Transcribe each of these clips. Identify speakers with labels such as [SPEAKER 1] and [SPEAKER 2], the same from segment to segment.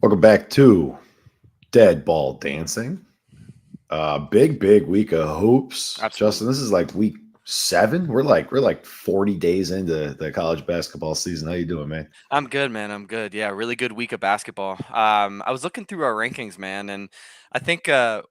[SPEAKER 1] Welcome back to Dead Ball Dancing. Big week of hoops.
[SPEAKER 2] Absolutely.
[SPEAKER 1] Justin, this is like week 7. We're like 40 days into the college basketball season. How you doing, man?
[SPEAKER 2] I'm good, man. I'm good. Yeah, really good week of basketball. I was looking through our rankings, man, and I think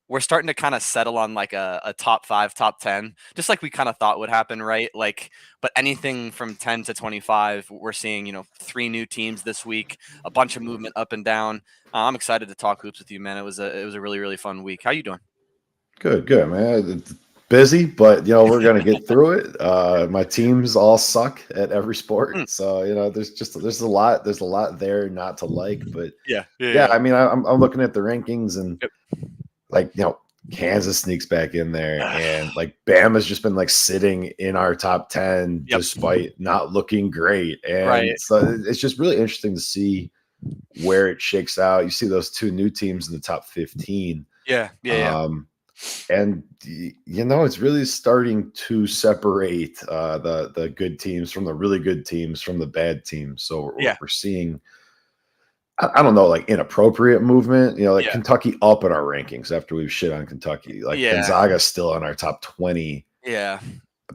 [SPEAKER 2] we're starting to kind of settle on like a top 5, top 10, just like we kind of thought would happen, right? Like, but anything from 10 to 25, we're seeing, 3 new teams this week, a bunch of movement up and down. I'm excited to talk hoops with you, man. It was a really fun week. How you doing?
[SPEAKER 1] Good, man. It's busy, but we're gonna get through it. My teams all suck at every sport,
[SPEAKER 2] Mm,
[SPEAKER 1] so there's a lot there not to like. But
[SPEAKER 2] yeah, yeah,
[SPEAKER 1] yeah,
[SPEAKER 2] yeah.
[SPEAKER 1] I mean, I'm looking at the rankings and
[SPEAKER 2] Yep.
[SPEAKER 1] like Kansas sneaks back in there, and like Bama's just been like sitting in our top 10
[SPEAKER 2] Yep.
[SPEAKER 1] despite not looking great, and
[SPEAKER 2] Right.
[SPEAKER 1] so it's just really interesting to see where it shakes out. You see those 2 new teams in the top 15,
[SPEAKER 2] Yeah. Yeah. Yeah.
[SPEAKER 1] um, and it's really starting to separate the good teams from the really good teams from the bad teams. So
[SPEAKER 2] Yeah.
[SPEAKER 1] we're seeing I don't know, like inappropriate movement, like
[SPEAKER 2] Yeah.
[SPEAKER 1] Kentucky up in our rankings after we've shit on Kentucky, like
[SPEAKER 2] Yeah.
[SPEAKER 1] Gonzaga's still in our top 20,
[SPEAKER 2] Yeah.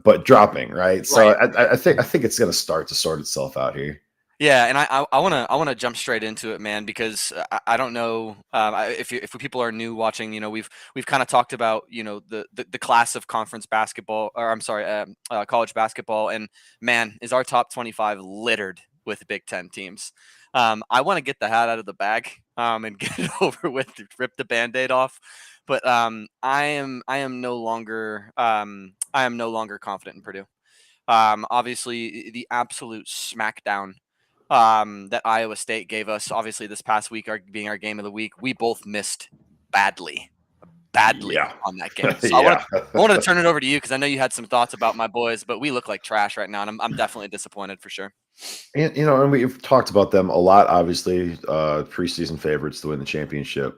[SPEAKER 1] but dropping, right? So
[SPEAKER 2] Right.
[SPEAKER 1] I think it's going to start to sort itself out here.
[SPEAKER 2] Yeah, and I wanna jump straight into it, man, because I don't know if people are new watching, we've kind of talked about the class of conference basketball, or I'm sorry, college basketball, and man, is our top 25 littered with Big Ten teams. I want to get the hat out of the bag and get it over with, rip the Band-Aid off, but I am no longer confident in Purdue. Obviously, the absolute smackdown that Iowa State gave us, obviously this past week, being our game of the week, we both missed badly,
[SPEAKER 1] Yeah.
[SPEAKER 2] on that game. So
[SPEAKER 1] Yeah.
[SPEAKER 2] I wanted to turn it over to you because I know you had some thoughts about my boys, but we look like trash right now, and I'm definitely disappointed for sure.
[SPEAKER 1] And we've talked about them a lot, obviously, preseason favorites to win the championship,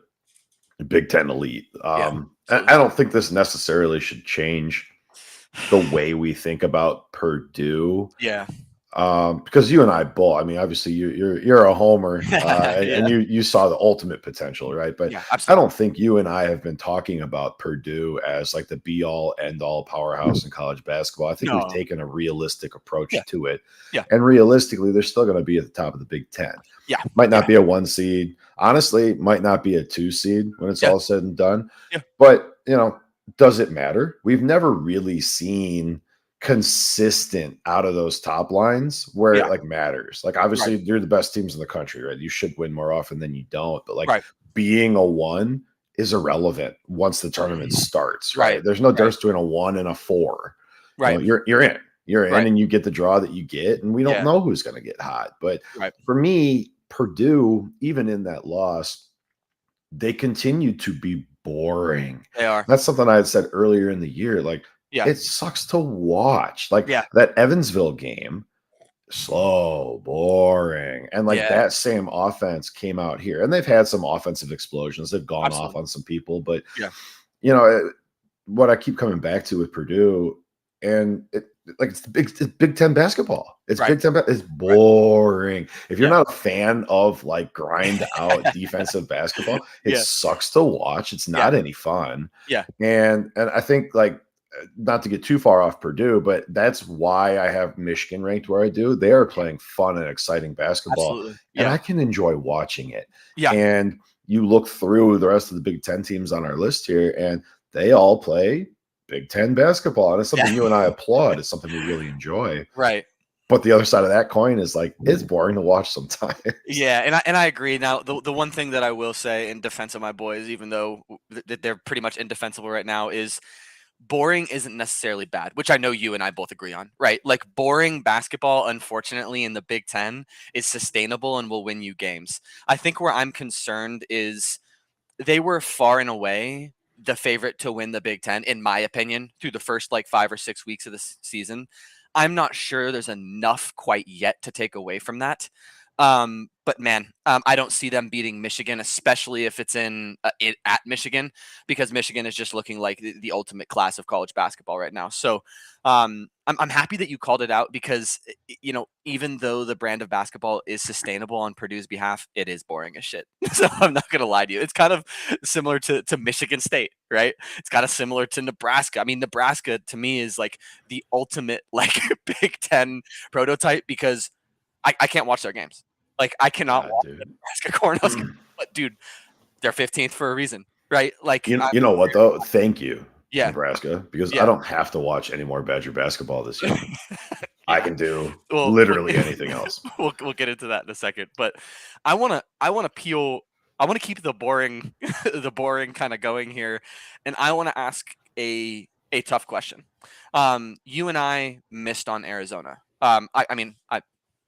[SPEAKER 1] Big Ten elite.
[SPEAKER 2] Yeah,
[SPEAKER 1] I
[SPEAKER 2] absolutely.
[SPEAKER 1] don't think this necessarily should change the way we think about Purdue.
[SPEAKER 2] Yeah,
[SPEAKER 1] Because you and I both, I mean, obviously you're a homer, and
[SPEAKER 2] yeah,
[SPEAKER 1] you saw the ultimate potential, right? But
[SPEAKER 2] yeah,
[SPEAKER 1] I
[SPEAKER 2] absolutely.
[SPEAKER 1] don't think you and I have been talking about Purdue as like the be all end all powerhouse in college basketball. I think we've
[SPEAKER 2] No,
[SPEAKER 1] taken a realistic
[SPEAKER 2] yeah,
[SPEAKER 1] approach to it,
[SPEAKER 2] yeah,
[SPEAKER 1] and realistically, they're still going to be at the top of the Big Ten.
[SPEAKER 2] yeah,
[SPEAKER 1] Might
[SPEAKER 2] yeah,
[SPEAKER 1] not be a 1 seed, honestly. Might not be a 2 seed when it's
[SPEAKER 2] yeah,
[SPEAKER 1] all said and done.
[SPEAKER 2] yeah.
[SPEAKER 1] But does it matter? We've never really seen consistent out of those top lines where it
[SPEAKER 2] Yeah,
[SPEAKER 1] like matters. Like
[SPEAKER 2] right,
[SPEAKER 1] obviously you're the best teams in the country, right? You should win more often than you don't, but like
[SPEAKER 2] right,
[SPEAKER 1] being a 1 is irrelevant once the tournament starts,
[SPEAKER 2] right,
[SPEAKER 1] right? There's no
[SPEAKER 2] right,
[SPEAKER 1] difference between a 1 and a 4.
[SPEAKER 2] right,
[SPEAKER 1] You're in. You're in
[SPEAKER 2] right.
[SPEAKER 1] and you get the draw that you get, and we don't
[SPEAKER 2] Yeah,
[SPEAKER 1] know who's going to get hot. But
[SPEAKER 2] right.
[SPEAKER 1] for me, Purdue, even in that loss, they continue to be boring.
[SPEAKER 2] They are.
[SPEAKER 1] That's something I had said earlier in the year. Like,
[SPEAKER 2] Yeah,
[SPEAKER 1] it sucks to watch. Like
[SPEAKER 2] yeah,
[SPEAKER 1] that Evansville game, slow, boring. And like
[SPEAKER 2] yeah,
[SPEAKER 1] that same offense came out here. And they've had some offensive explosions. They've gone off
[SPEAKER 2] absolutely.
[SPEAKER 1] on some people. But,
[SPEAKER 2] Yeah,
[SPEAKER 1] you know, it, what I keep coming back to with Purdue, and it's Big Ten basketball. It's
[SPEAKER 2] right,
[SPEAKER 1] Big Ten. It's
[SPEAKER 2] right.
[SPEAKER 1] boring. If you're
[SPEAKER 2] Yeah,
[SPEAKER 1] not a fan of like grind out defensive basketball, it
[SPEAKER 2] yeah,
[SPEAKER 1] sucks to watch. It's
[SPEAKER 2] yeah,
[SPEAKER 1] not any fun.
[SPEAKER 2] yeah.
[SPEAKER 1] And I think like not to get too far off Purdue, but that's why I have Michigan ranked where I do. They are playing fun and exciting basketball,
[SPEAKER 2] Absolutely.
[SPEAKER 1] and
[SPEAKER 2] Yeah.
[SPEAKER 1] I can enjoy watching it.
[SPEAKER 2] Yeah.
[SPEAKER 1] And you look through the rest of the Big Ten teams on our list here, and they all play Big Ten basketball. And it's
[SPEAKER 2] Yeah.
[SPEAKER 1] something you and I applaud. It's something we really enjoy.
[SPEAKER 2] Right.
[SPEAKER 1] But the other side of that coin is like it's boring to watch sometimes.
[SPEAKER 2] Yeah, and I agree. Now, the one thing that I will say in defense of my boys, even though they're pretty much indefensible right now, is boring isn't necessarily bad, which I know you and I both agree on, right? Like boring basketball, unfortunately, in the Big Ten is sustainable and will win you games. I think where I'm concerned is they were far and away the favorite to win the Big Ten, in my opinion, through the first like 5 or 6 weeks of the season. I'm not sure there's enough quite yet to take away from that. But man, I don't see them beating Michigan, especially if it's at Michigan, because Michigan is just looking like the ultimate class of college basketball right now. So I'm happy that you called it out, because even though the brand of basketball is sustainable on Purdue's behalf, it is boring as shit. So I'm not gonna lie to you. It's kind of similar to Michigan State, right? It's kind of similar to Nebraska. I mean, Nebraska to me is like the ultimate like Big Ten prototype, because I can't watch their games. Like, I cannot watch the
[SPEAKER 1] Dude.
[SPEAKER 2] Nebraska Cornhuskers. But dude, they're 15th for a reason, right? Like,
[SPEAKER 1] You know what though? Thank you,
[SPEAKER 2] yeah,
[SPEAKER 1] Nebraska, because I
[SPEAKER 2] yeah,
[SPEAKER 1] don't have to watch any more Badger basketball this year. I
[SPEAKER 2] yeah.
[SPEAKER 1] can do
[SPEAKER 2] Well,
[SPEAKER 1] literally anything else.
[SPEAKER 2] we'll get into that in a second. But I wanna peel. I want to keep the boring the boring kind of going here, and I want to ask a tough question. You and I missed on Arizona. I mean, I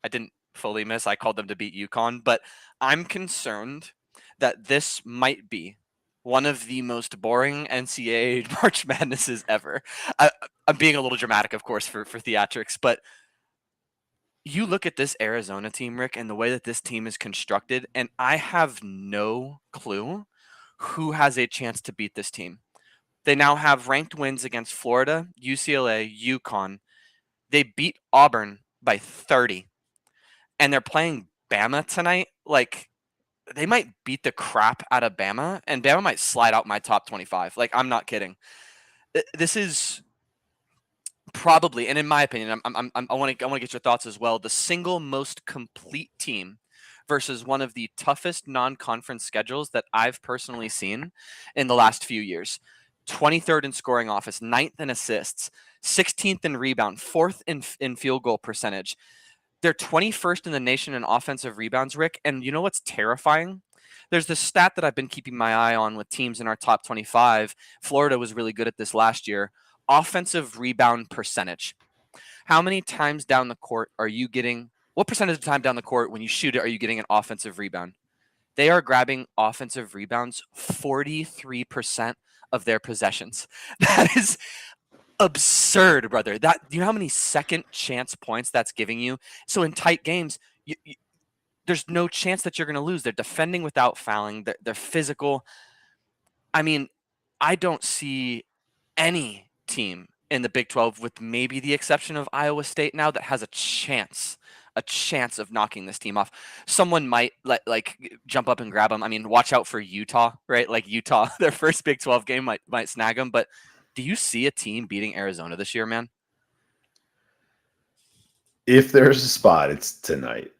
[SPEAKER 2] didn't fully miss. I called them to beat UConn, but I'm concerned that this might be one of the most boring NCAA March Madnesses ever. I, I'm being a little dramatic, of course, for theatrics, but you look at this Arizona team, Rick, and the way that this team is constructed, and I have no clue who has a chance to beat this team. They now have ranked wins against Florida, UCLA, UConn. They beat Auburn by 30, and they're playing Bama tonight. Like, they might beat the crap out of Bama, and Bama might slide out my top 25. Like, I'm not kidding. This is probably, and in my opinion, I want to get your thoughts as well, the single most complete team versus one of the toughest non-conference schedules that I've personally seen in the last few years. 23rd in scoring offense, 9th in assists, 16th in rebound, 4th in field goal percentage. They're 21st in the nation in offensive rebounds, Rick. And you know what's terrifying? There's this stat that I've been keeping my eye on with teams in our top 25. Florida was really good at this last year. Offensive rebound percentage. How many times down the court are you getting? What percentage of the time down the court when you shoot it are you getting an offensive rebound? They are grabbing offensive rebounds 43% of their possessions. That is absurd, brother. That, do you know how many second chance points that's giving you? So in tight games, there's no chance that you're going to lose. They're defending without fouling. They're physical. I mean, I don't see any team in the Big 12, with maybe the exception of Iowa State now, that has a chance of knocking this team off. Someone might jump up and grab them. I mean, watch out for Utah, right? Like, Utah, their first Big 12 game might snag them. But do you see a team beating Arizona this year, man?
[SPEAKER 1] If there's a spot, it's tonight.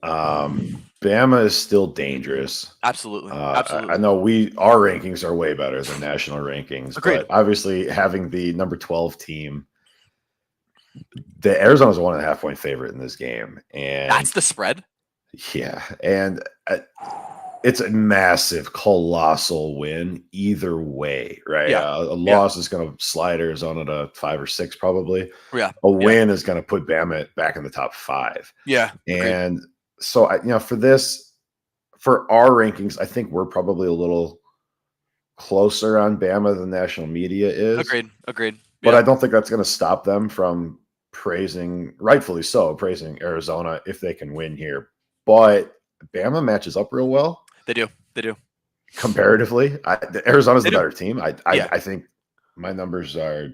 [SPEAKER 1] Bama is still dangerous.
[SPEAKER 2] Absolutely.
[SPEAKER 1] I know our rankings are way better than national rankings.
[SPEAKER 2] Agreed.
[SPEAKER 1] But obviously having the number 12 team, the Arizona's a 1.5 point favorite in this game. And
[SPEAKER 2] that's the spread.
[SPEAKER 1] Yeah. And it's a massive, colossal win either way, right?
[SPEAKER 2] Yeah.
[SPEAKER 1] A loss is going to slide Arizona to 5 or 6 probably.
[SPEAKER 2] Yeah.
[SPEAKER 1] A win is going to put Bama back in the top 5.
[SPEAKER 2] Yeah.
[SPEAKER 1] And so, for our rankings, I think we're probably a little closer on Bama than national media is.
[SPEAKER 2] Agreed.
[SPEAKER 1] But I don't think that's going to stop them from rightfully so, praising Arizona if they can win here. But Bama matches up real well.
[SPEAKER 2] They do.
[SPEAKER 1] Comparatively, Arizona's the better team. I think my numbers are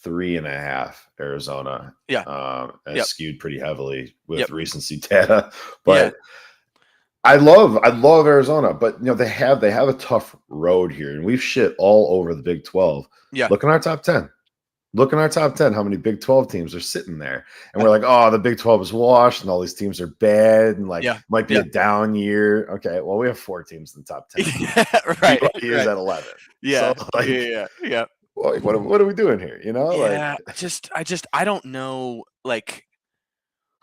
[SPEAKER 1] 3.5 Arizona.
[SPEAKER 2] Yeah.
[SPEAKER 1] Skewed pretty heavily with recency data. But I love Arizona, but they have a tough road here, and we've shit all over the Big 12.
[SPEAKER 2] Yeah.
[SPEAKER 1] Look in our top 10. How many Big 12 teams are sitting there. And we're like, oh, the Big 12 is washed and all these teams are bad and might be a down year. Okay, well, we have 4 teams in the top 10.
[SPEAKER 2] Right.
[SPEAKER 1] BYU is at 11.
[SPEAKER 2] Yeah.
[SPEAKER 1] So,
[SPEAKER 2] yeah.
[SPEAKER 1] What are we doing here?
[SPEAKER 2] Yeah, I don't know,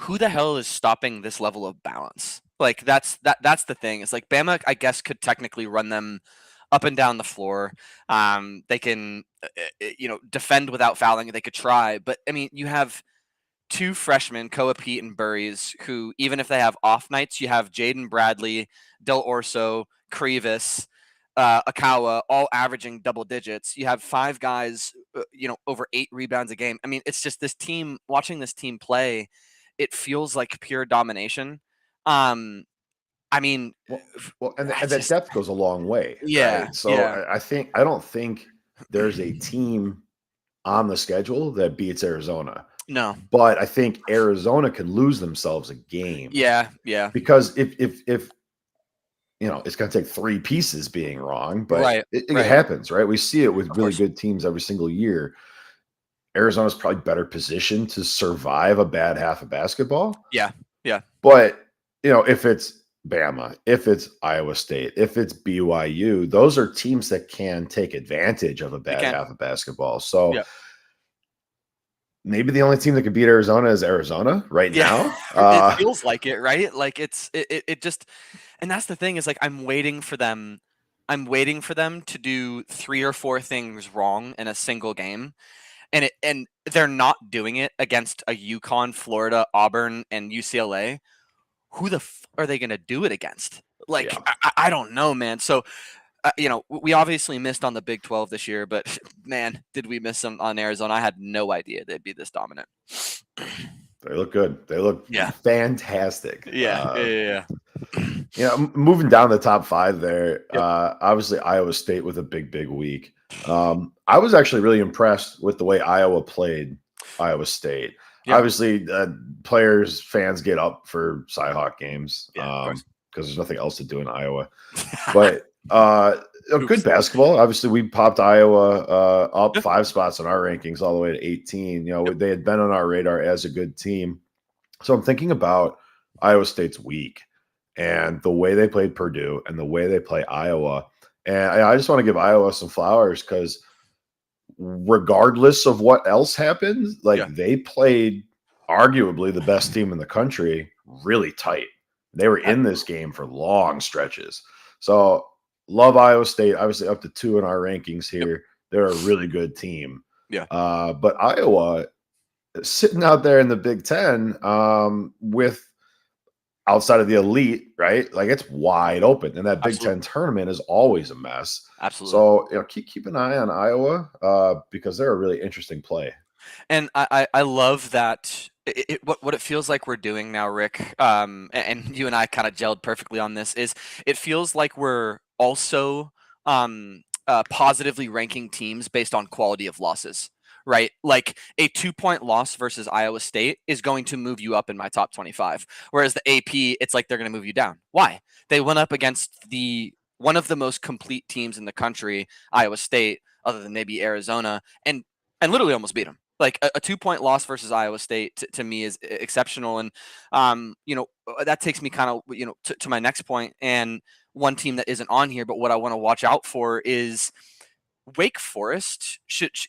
[SPEAKER 2] who the hell is stopping this level of balance? Like, that's the thing. It's like Bama, I guess, could technically run them up and down the floor. They can, defend without fouling. They could try, but I mean, you have 2 freshmen, Koa Pete and Burries, who, even if they have off nights, you have Jaden Bradley, Del Orso, Crevis, Akawa, all averaging double digits. You have 5 guys, over 8 rebounds a game. I mean, it's just this team. Watching this team play, it feels like pure domination. I mean,
[SPEAKER 1] and that depth goes a long way.
[SPEAKER 2] Yeah.
[SPEAKER 1] Right? So I don't think there's a team on the schedule that beats Arizona.
[SPEAKER 2] No.
[SPEAKER 1] But I think Arizona can lose themselves a game.
[SPEAKER 2] Yeah.
[SPEAKER 1] Because if it's going to take 3 pieces being wrong, but it happens, right? We see it with really good teams every single year. Arizona's probably better positioned to survive a bad half of basketball.
[SPEAKER 2] Yeah.
[SPEAKER 1] But, if it's Bama, if it's Iowa State, if it's BYU, those are teams that can take advantage of a bad half of basketball. So maybe the only team that can beat Arizona is Arizona right now.
[SPEAKER 2] It feels like it, right? Like it just, and that's the thing is like, I'm waiting for them to do 3 or 4 things wrong in a single game. And they're not doing it against a UConn, Florida, Auburn, and UCLA. Who the are they going to do it against? Like, I don't know, man. So, we obviously missed on the Big 12 this year, but man, did we miss them on Arizona? I had no idea they'd be this dominant.
[SPEAKER 1] They look good. They look fantastic.
[SPEAKER 2] Yeah.
[SPEAKER 1] Moving down the top 5 there, obviously Iowa State with a big week. I was actually really impressed with the way Iowa played Iowa State. Yeah. Obviously, fans get up for Cy-Hawk games because there's nothing else to do in Iowa. But good basketball. Obviously, we popped Iowa up 5 spots in our rankings all the way to 18. They had been on our radar as a good team. So I'm thinking about Iowa State's week and the way they played Purdue and the way they play Iowa. And I just want to give Iowa some flowers because regardless of what else happened, they played arguably the best team in the country really tight. They were in this game for long stretches. So love Iowa State, obviously up to 2 in our rankings here. They're a really good team.
[SPEAKER 2] Yeah.
[SPEAKER 1] But Iowa sitting out there in the Big Ten with outside of the elite, right? Like it's wide open. And that Big Ten tournament is always a mess.
[SPEAKER 2] Absolutely.
[SPEAKER 1] So, keep an eye on Iowa because they're a really interesting play.
[SPEAKER 2] And I love that what it feels like we're doing now, Rick, and you and I kind of gelled perfectly on this, is it feels like we're also positively ranking teams based on quality of losses, right? Like a 2-point loss versus Iowa State is going to move you up in my top 25. Whereas the AP, it's like they're going to move you down. Why? They went up against one of the most complete teams in the country, Iowa State, other than maybe Arizona, and literally almost beat them. Like a 2-point loss versus Iowa State to me is exceptional. And, that takes me kind of, to my next point, and one team that isn't on here, but what I want to watch out for is Wake Forest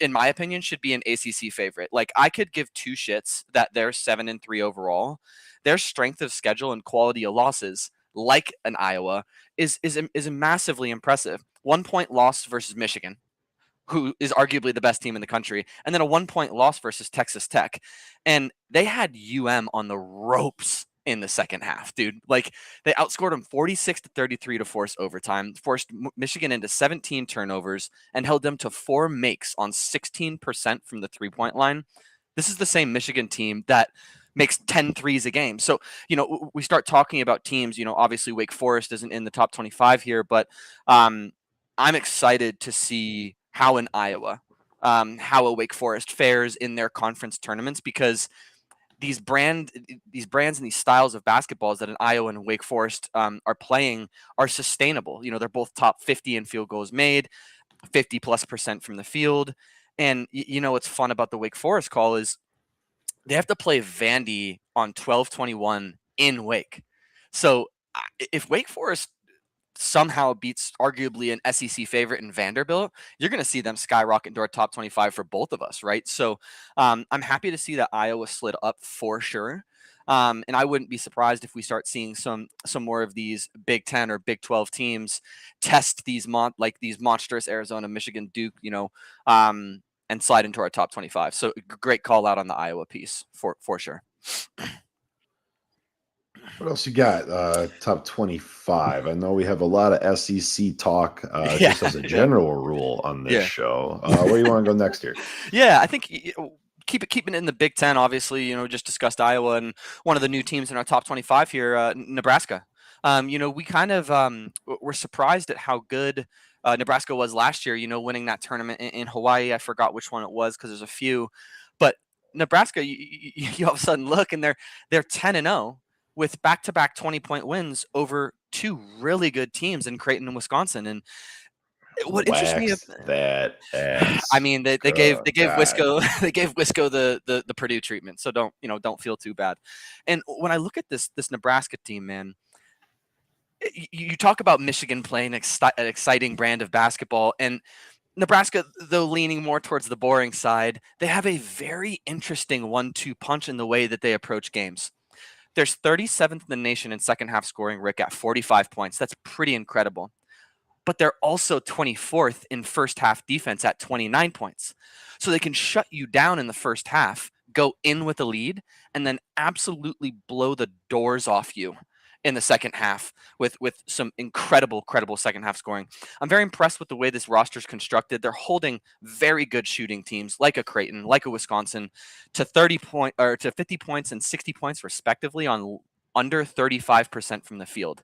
[SPEAKER 2] in my opinion, should be an ACC favorite. Like I could give 2 shits that they're 7-3 overall. Their strength of schedule and quality of losses, like an Iowa, is massively impressive. 1-point loss versus Michigan, who is arguably the best team in the country, and then a 1-point loss versus Texas Tech. And they had on the ropes in the second half, dude. Like they outscored them 46-33 to force overtime, forced Michigan into 17 turnovers, and held them to 4 makes on 16% from the 3-point line. This is the same Michigan team that makes 10 threes a game. So, we start talking about teams, obviously Wake Forest isn't in the top 25 here, but I'm excited to see how in Iowa, how a Wake Forest fares in their conference tournaments, because these brands and these styles of basketballs that an Iowa and Wake Forest are playing are sustainable. They're both top 50 in field goals made, 50+% from the field. And what's fun about the Wake Forest call is they have to play Vandy on 12/21 in Wake. So if Wake Forest somehow beats arguably an SEC favorite in Vanderbilt, you're going to see them skyrocket into our top 25 for both of us, right? So I'm happy to see that Iowa slid up for sure. And I wouldn't be surprised if we start seeing some more of these Big 10 or Big 12 teams test these monstrous Arizona, Michigan, Duke, and slide into our top 25. So great call out on the Iowa piece for sure.
[SPEAKER 1] What else you got? Top 25. I know we have a lot of SEC talk just as a general rule on this show. Where do you want to go next here?
[SPEAKER 2] Yeah, I think keeping it in the Big Ten, obviously, just discussed Iowa and one of the new teams in our top 25 here, Nebraska. We kind of were surprised at how good Nebraska was last year, winning that tournament in Hawaii. I forgot which one it was because there's a few. But Nebraska, you all of a sudden look and they're 10-0 with back-to-back 20-point wins over two really good teams in Creighton and Wisconsin. And what interests me,
[SPEAKER 1] that ass.
[SPEAKER 2] I mean, they gave Wisco they gave Wisco the Purdue treatment, so don't feel too bad. And when I look at this Nebraska team, man, you talk about Michigan playing an exciting brand of basketball, and Nebraska, though leaning more towards the boring side, they have a very interesting 1-2 punch in the way that they approach games. There's 37th in the nation in second half scoring, Rick, at 45 points. That's pretty incredible. But they're also 24th in first half defense at 29 points. So they can shut you down in the first half, go in with a lead, and then absolutely blow the doors off you in the second half with some incredible second half scoring. I'm very impressed with the way this roster is constructed. They're holding very good shooting teams like a Creighton, like a Wisconsin, to 50 points and 60 points respectively on under 35% from the field.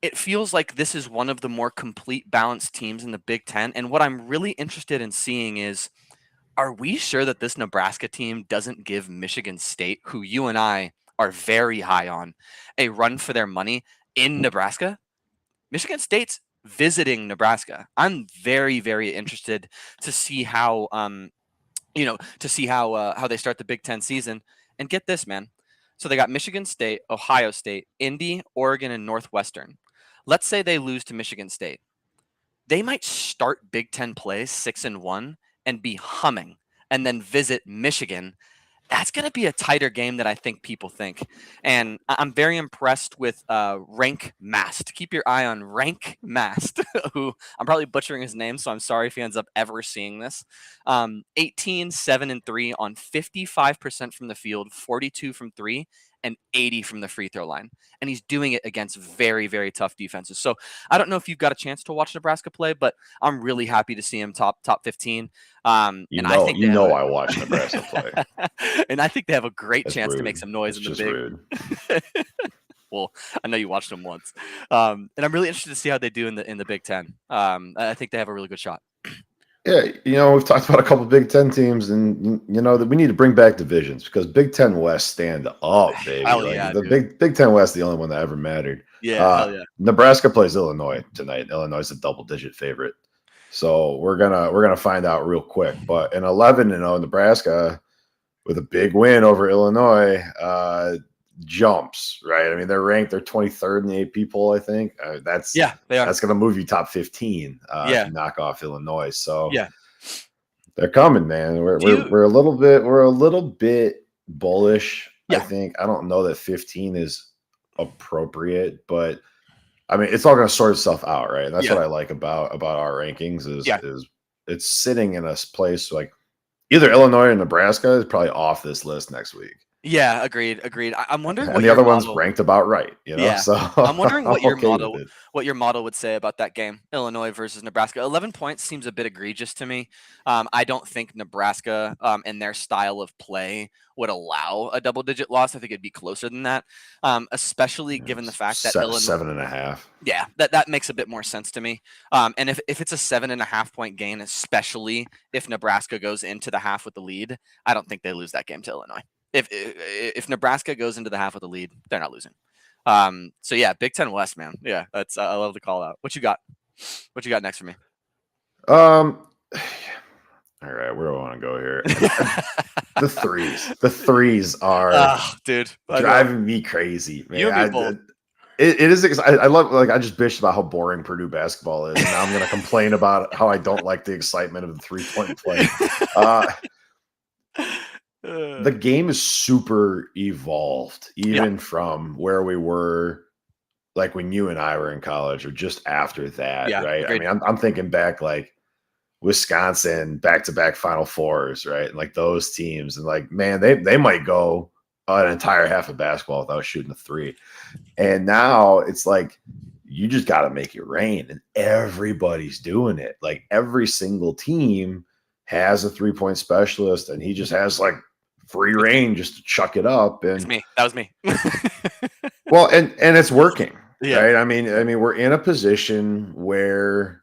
[SPEAKER 2] It feels like this is one of the more complete, balanced teams in the Big Ten. And what I'm really interested in seeing is, are we sure that this Nebraska team doesn't give Michigan State, who you and I are very high on, a run for their money in Nebraska? Michigan State's visiting Nebraska. I'm very, very interested to see how, how they start the Big Ten season. And get this, man. So they got Michigan State, Ohio State, Indy, Oregon, and Northwestern. Let's say they lose to Michigan State. They might start Big Ten play 6-1 and be humming, and then visit Michigan. That's going to be a tighter game than I think people think. And I'm very impressed with Rank Mast. Keep your eye on Rank Mast, who I'm probably butchering his name, so I'm sorry if he ends up ever seeing this. 18, 7, and 3 on 55% from the field, 42 from 3, and 80 from the free throw line. And he's doing it against very, very tough defenses. So I don't know if you've got a chance to watch Nebraska play, but I'm really happy to see him top 15. I think
[SPEAKER 1] I watch Nebraska play.
[SPEAKER 2] And I think they have a great chance
[SPEAKER 1] rude.
[SPEAKER 2] to make some noise
[SPEAKER 1] It's
[SPEAKER 2] in the Big.
[SPEAKER 1] rude.
[SPEAKER 2] Well, I know you watched them once. And I'm really interested to see how they do in the Big Ten. I think they have a really good shot.
[SPEAKER 1] Yeah, we've talked about a couple Big Ten teams, and that we need to bring back divisions because Big Ten West stand up, baby. Big Ten West, the only one that ever mattered.
[SPEAKER 2] Yeah,
[SPEAKER 1] Nebraska plays Illinois tonight. Illinois is a double-digit favorite, so we're gonna find out real quick. But an 11-0 Nebraska with a big win over Illinois jumps, right? I mean, they're ranked, they're 23rd in the AP poll, I think. They are. That's going to move you top 15 if you knock off Illinois. So they're coming, man. We're a little bit bullish. I think. I don't know that 15 is appropriate, but I mean, it's all going to sort itself out, right? And that's what I like about our rankings is it's sitting in a place like either Illinois or Nebraska is probably off this list next week.
[SPEAKER 2] Yeah, agreed. I'm wondering
[SPEAKER 1] what the other one's ranked about right, So
[SPEAKER 2] I'm wondering what your model would say about that game, Illinois versus Nebraska. 11 points seems a bit egregious to me. I don't think Nebraska and their style of play would allow a double-digit loss. I think it'd be closer than that, especially given the fact that Illinois
[SPEAKER 1] 7.5.
[SPEAKER 2] Yeah, that makes a bit more sense to me. And if it's a 7.5 point gain, especially if Nebraska goes into the half with the lead, I don't think they lose that game to Illinois. If Nebraska goes into the half with the lead, they're not losing. So yeah, Big Ten West, man. Yeah, that's I love the call out. What you got? What you got next for me?
[SPEAKER 1] All right, where do I want to go here? The threes are
[SPEAKER 2] dude,
[SPEAKER 1] driving me crazy, man. It is. I love. I just bitched about how boring Purdue basketball is, and now I'm going to complain about how I don't like the excitement of the 3-point play. The game is super evolved, even from where we were, like when you and I were in college, or just after that, right? Great. I mean, I'm thinking back, like Wisconsin, back-to-back Final Fours, right? And like those teams, and like, man, they might go an entire half of basketball without shooting a three. And now it's like you just got to make it rain, and everybody's doing it. Like every single team has a 3-point specialist and he just has like free reign just to chuck it up. And
[SPEAKER 2] me. That was me.
[SPEAKER 1] Well, and it's working, right? I mean, we're in a position where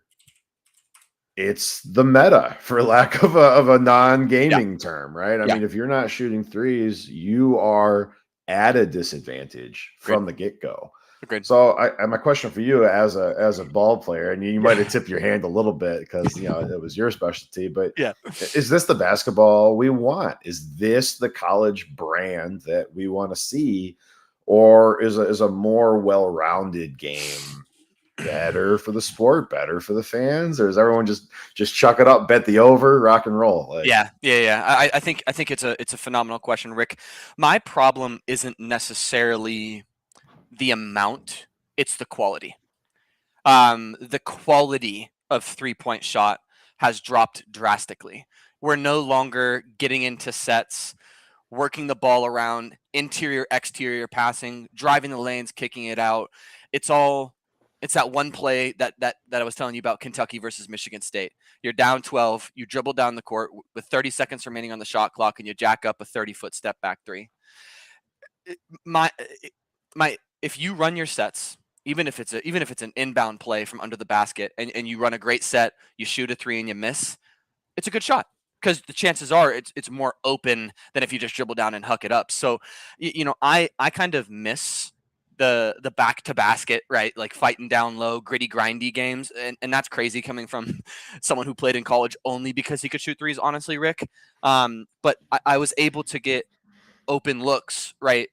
[SPEAKER 1] it's the meta, for lack of a non-gaming term, right? I mean, if you're not shooting threes, you are at a disadvantage from the get-go.
[SPEAKER 2] Agreed.
[SPEAKER 1] So my question for you as a ball player, and you might have tipped your hand a little bit because it was your specialty, but is this the basketball we want? Is this the college brand that we want to see, or is a more well-rounded game better for the sport, better for the fans, or is everyone just chuck it up, bet the over, rock and roll?
[SPEAKER 2] Like, I think it's a phenomenal question, Rick. My problem isn't necessarily the amount, it's the quality. The quality of 3-point shot has dropped drastically. We're no longer getting into sets, working the ball around, interior, exterior passing, driving the lanes, kicking it out. It's that one play that I was telling you about, Kentucky versus Michigan State. You're down 12, you dribble down the court with 30 seconds remaining on the shot clock, and you jack up a 30-foot step back three. If you run your sets, even if it's an inbound play from under the basket, and you run a great set, you shoot a three and you miss, it's a good shot because the chances are it's more open than if you just dribble down and huck it up. So, I kind of miss the back to basket, right? Like fighting down low, gritty, grindy games. And that's crazy coming from someone who played in college only because he could shoot threes, honestly, Rick. But I was able to get open looks, right?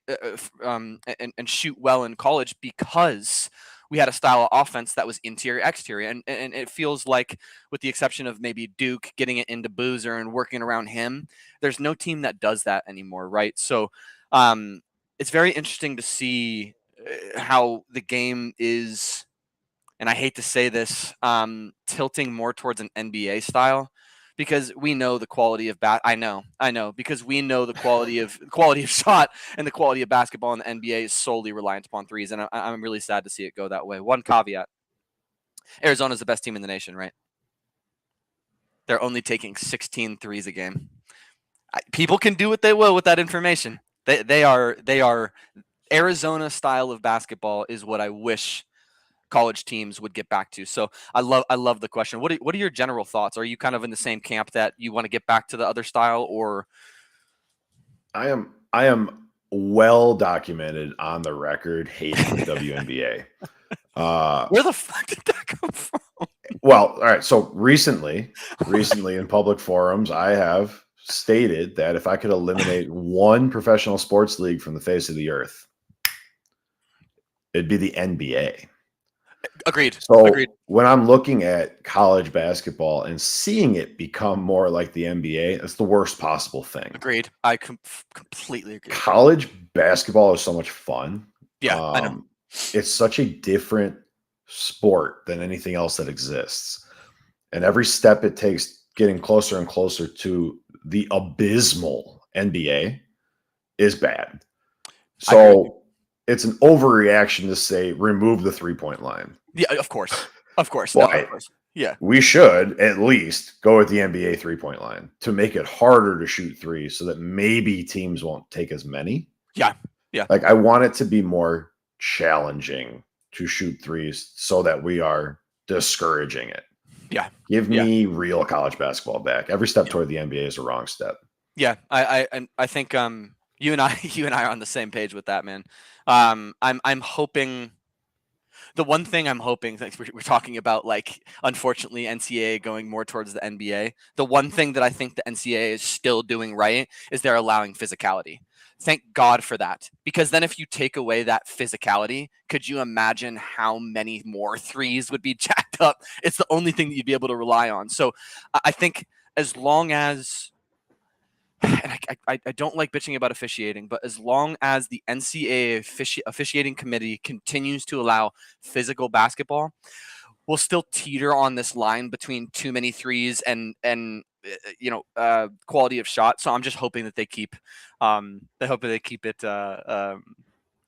[SPEAKER 2] And shoot well in college because we had a style of offense that was interior, exterior. And it feels like, with the exception of maybe Duke getting it into Boozer and working around him, there's no team that does that anymore, right? So it's very interesting to see how the game is, and I hate to say this, tilting more towards an NBA style, because we know the quality of I know because we know the quality of shot and the quality of basketball in the NBA is solely reliant upon threes, and I'm really sad to see it go that way. One caveat: Arizona's the best team in the nation, right? They're only taking 16 threes a game. People can do what they will with that information. They are Arizona style of basketball is what I wish college teams would get back to. So I love the question. What are your general thoughts? Are you kind of in the same camp that you want to get back to the other style, or?
[SPEAKER 1] I am well documented on the record hating the WNBA.
[SPEAKER 2] Where the fuck did that come from?
[SPEAKER 1] Well, all right. So recently in public forums, I have stated that if I could eliminate one professional sports league from the face of the earth, it'd be the NBA.
[SPEAKER 2] Agreed.
[SPEAKER 1] So
[SPEAKER 2] Agreed.
[SPEAKER 1] When I'm looking at college basketball and seeing it become more like the NBA, it's the worst possible thing.
[SPEAKER 2] Agreed. I completely agree.
[SPEAKER 1] College basketball is so much fun.
[SPEAKER 2] Yeah, I know.
[SPEAKER 1] It's such a different sport than anything else that exists. And every step it takes getting closer and closer to the abysmal NBA is bad. So it's an overreaction to say remove the 3-point line.
[SPEAKER 2] Yeah, of course.
[SPEAKER 1] Well,
[SPEAKER 2] of course. Yeah.
[SPEAKER 1] We should at least go with the NBA 3-point line to make it harder to shoot threes so that maybe teams won't take as many.
[SPEAKER 2] Yeah. Yeah.
[SPEAKER 1] Like, I want it to be more challenging to shoot threes so that we are discouraging it.
[SPEAKER 2] Yeah.
[SPEAKER 1] Give me real college basketball back. Every step toward the NBA is a wrong step. Yeah.
[SPEAKER 2] I think you and I are on the same page with that, man. I'm hoping. The one thing I'm hoping, we're talking about, like, unfortunately, NCAA going more towards the NBA. The one thing that I think the NCAA is still doing right is they're allowing physicality. Thank God for that. Because then if you take away that physicality, could you imagine how many more threes would be jacked up? It's the only thing that you'd be able to rely on. So I think as long as, and I don't like bitching about officiating, but as long as the NCAA officiating committee continues to allow physical basketball, we'll still teeter on this line between too many threes and quality of shot. So I'm just hoping that they keep it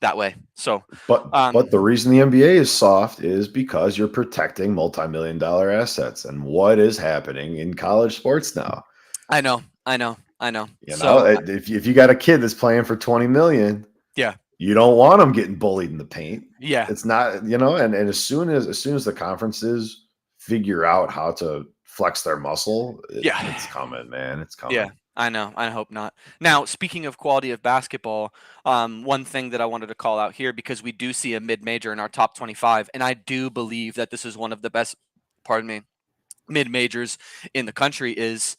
[SPEAKER 2] that way. So,
[SPEAKER 1] but the reason the NBA is soft is because you're protecting multi-million-dollar assets. And what is happening in college sports now?
[SPEAKER 2] I know.
[SPEAKER 1] You know,
[SPEAKER 2] So
[SPEAKER 1] if you got a kid that's playing for 20 million,
[SPEAKER 2] yeah,
[SPEAKER 1] you don't want them getting bullied in the paint.
[SPEAKER 2] yeah,
[SPEAKER 1] It's not, you know, and as soon as the conferences figure out how to flex their muscle, it's
[SPEAKER 2] yeah.
[SPEAKER 1] coming, man. It's
[SPEAKER 2] Yeah,
[SPEAKER 1] coming.
[SPEAKER 2] I know. I hope not. Now, speaking of quality of basketball, one thing that I wanted to call out here, because we do see a mid-major in our top 25, and I do believe that this is one of the best, pardon me, mid-majors in the country, is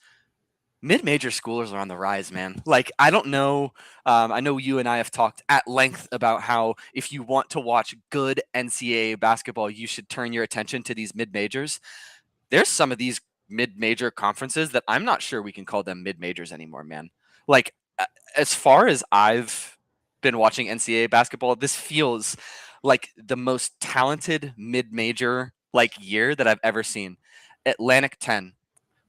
[SPEAKER 2] mid-major schoolers are on the rise, man. Like, I don't know. I know you and I have talked at length about how if you want to watch good NCAA basketball, you should turn your attention to these mid-majors. There's some of these mid-major conferences that I'm not sure we can call them mid-majors anymore, man. Like, as far as I've been watching NCAA basketball, this feels like the most talented mid-major like year that I've ever seen. Atlantic 10,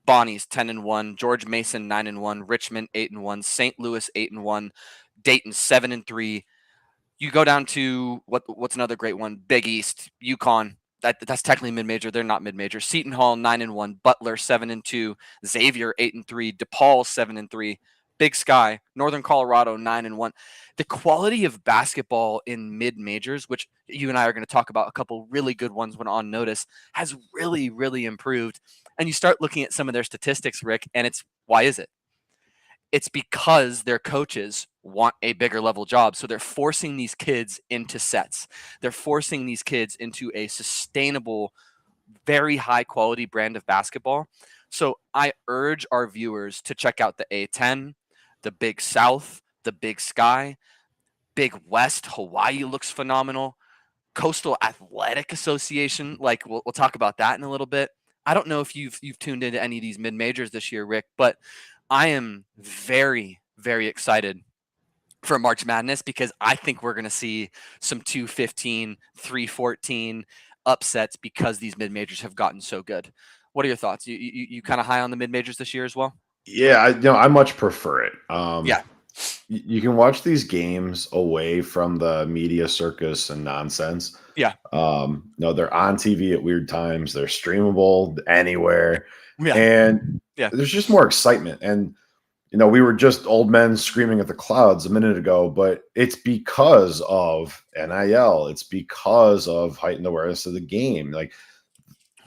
[SPEAKER 2] Bonnie's 10-1, George Mason 9-1, Richmond 8-1, St. Louis 8-1, Dayton 7-3. You go down to what's another great one? Big East, UConn. That's technically mid-major. They're not mid-major. Seton Hall 9-1, Butler 7-2, Xavier 8-3, DePaul 7-3, Big Sky, Northern Colorado 9-1. The quality of basketball in mid-majors, which you and I are going to talk about a couple really good ones when on notice, has really, really improved. And you start looking at some of their statistics, Rick, and why is it? It's because their coaches want a bigger level job. So they're forcing these kids into sets. They're forcing these kids into a sustainable, very high quality brand of basketball. So I urge our viewers to check out the A10, the Big South, the Big Sky, Big West. Hawaii looks phenomenal. Coastal Athletic Association, like we'll talk about that in a little bit. I don't know if you've tuned into any of these mid majors this year, Rick, but I am very, very excited for March Madness because I think we're going to see some 215, 314 upsets because these mid majors have gotten so good. What are your thoughts? You kind of high on the mid majors this year as well?
[SPEAKER 1] Yeah, I much prefer it.
[SPEAKER 2] Yeah.
[SPEAKER 1] You can watch these games away from the media circus and nonsense.
[SPEAKER 2] Yeah.
[SPEAKER 1] No, they're on TV at weird times. They're streamable anywhere,
[SPEAKER 2] Yeah.
[SPEAKER 1] and
[SPEAKER 2] Yeah.
[SPEAKER 1] there's just more excitement. And we were just old men screaming at the clouds a minute ago, but it's because of NIL. It's because of heightened awareness of the game. Like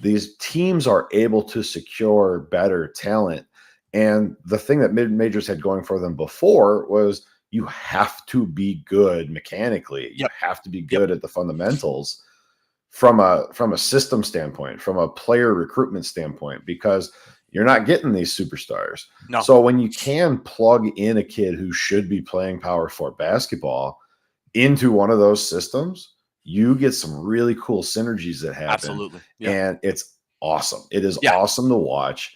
[SPEAKER 1] these teams are able to secure better talent. And the thing that mid majors had going for them before was you have to be good mechanically. You
[SPEAKER 2] Yep.
[SPEAKER 1] have to be good at the fundamentals from a system standpoint, from a player recruitment standpoint, because you're not getting these superstars.
[SPEAKER 2] No.
[SPEAKER 1] So when you can plug in a kid who should be playing power four basketball into one of those systems, you get some really cool synergies that happen.
[SPEAKER 2] Absolutely. Yeah.
[SPEAKER 1] And it's awesome. It is
[SPEAKER 2] Yeah.
[SPEAKER 1] awesome to watch.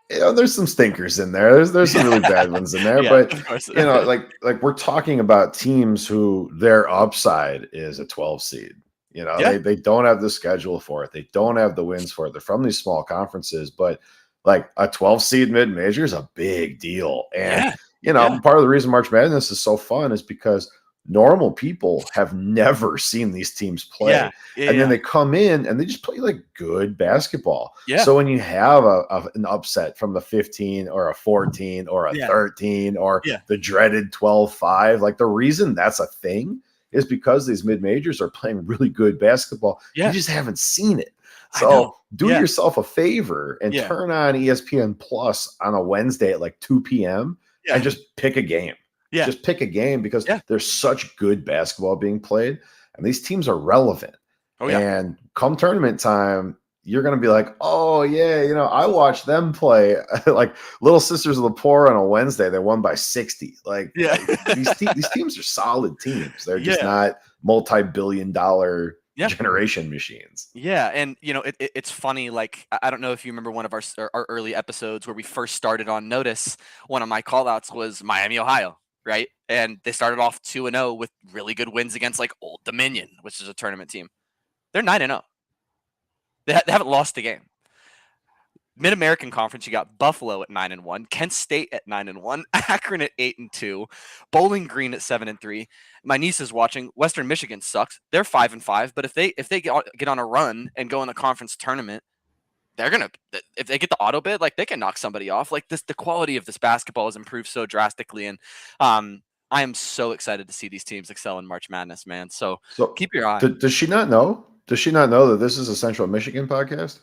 [SPEAKER 1] There's some stinkers in there. There's some really bad ones in there,
[SPEAKER 2] Yeah,
[SPEAKER 1] but
[SPEAKER 2] of course.
[SPEAKER 1] like we're talking about teams who their upside is a 12 seed.
[SPEAKER 2] Yeah.
[SPEAKER 1] They don't have the schedule for it. They don't have the wins for it. They're from these small conferences, but like a 12 seed mid major is a big deal. And part of the reason March Madness is so fun is because normal people have never seen these teams play. And then they come in and they just play like good basketball.
[SPEAKER 2] Yeah.
[SPEAKER 1] So when you have an upset from the 15 or a 14 or a 13 or the dreaded 12-5, like the reason that's a thing is because these mid majors are playing really good basketball. You just haven't seen it. So do yourself a favor and turn on ESPN Plus on a Wednesday at like 2 p.m. and just pick a game.
[SPEAKER 2] Yeah.
[SPEAKER 1] Just pick a game because there's such good basketball being played and these teams are relevant. And come tournament time, you're going to be like, oh, yeah, I watched them play like Little Sisters of the Poor on a Wednesday. They won by 60. Like these teams are solid teams. They're just not multi-billion-dollar generation machines.
[SPEAKER 2] Yeah. And, it's funny. Like, I don't know if you remember one of our early episodes where we first started on notice. One of my call outs was Miami, Ohio. Right. And they started off 2-0 with really good wins against like Old Dominion, which is a tournament team. They're 9-0. They haven't lost a game. Mid-American Conference, you got Buffalo at 9-1, Kent State at 9-1, Akron at 8-2, Bowling Green at 7-3. My niece is watching. Western Michigan sucks. They're 5-5, but if they get on a run and go in the conference tournament, they're gonna, if they get the auto bid, like they can knock somebody off. Like the quality of this basketball has improved so drastically, and I am so excited to see these teams excel in March Madness, man. So keep your eye.
[SPEAKER 1] Does she not know? Does she not know that this is a Central Michigan podcast?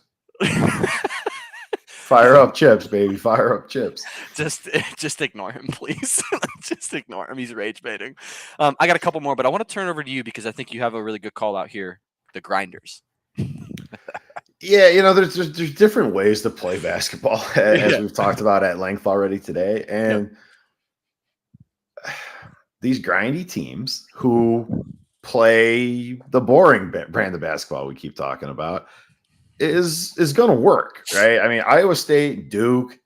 [SPEAKER 1] Fire up chips, baby. Fire up chips.
[SPEAKER 2] Just ignore him, please. Just ignore him. He's rage baiting. I got a couple more, but I want to turn over to you because I think you have a really good call out here. The grinders.
[SPEAKER 1] Yeah, there's different ways to play basketball, as we've talked about at length already today. And these grindy teams who play the boring brand of basketball we keep talking about is going to work, right? I mean, Iowa State, Duke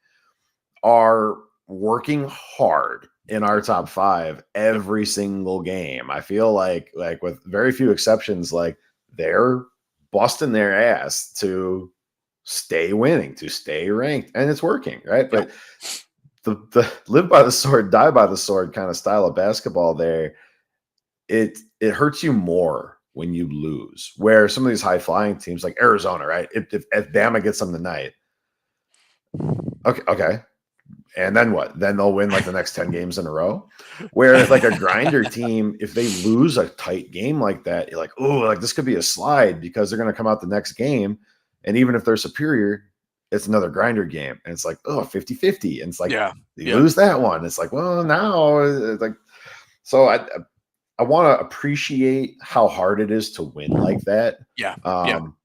[SPEAKER 1] are working hard in our top 5 every single game. I feel like with very few exceptions, like they're busting their ass to stay winning, to stay ranked, and it's working, right? But the live by the sword, die by the sword kind of style of basketball there, it hurts you more when you lose. Where some of these high flying teams like Arizona, right? If Bama gets them tonight, okay. And then what? Then they'll win like the next 10 games in a row. Where like a grinder team, if they lose a tight game like that, you're like, oh, like this could be a slide because they're going to come out the next game. And even if they're superior, it's another grinder game. And it's like, oh, 50-50. And it's like, you lose that one. It's like, well, now it's like, so I want to appreciate how hard it is to win like that.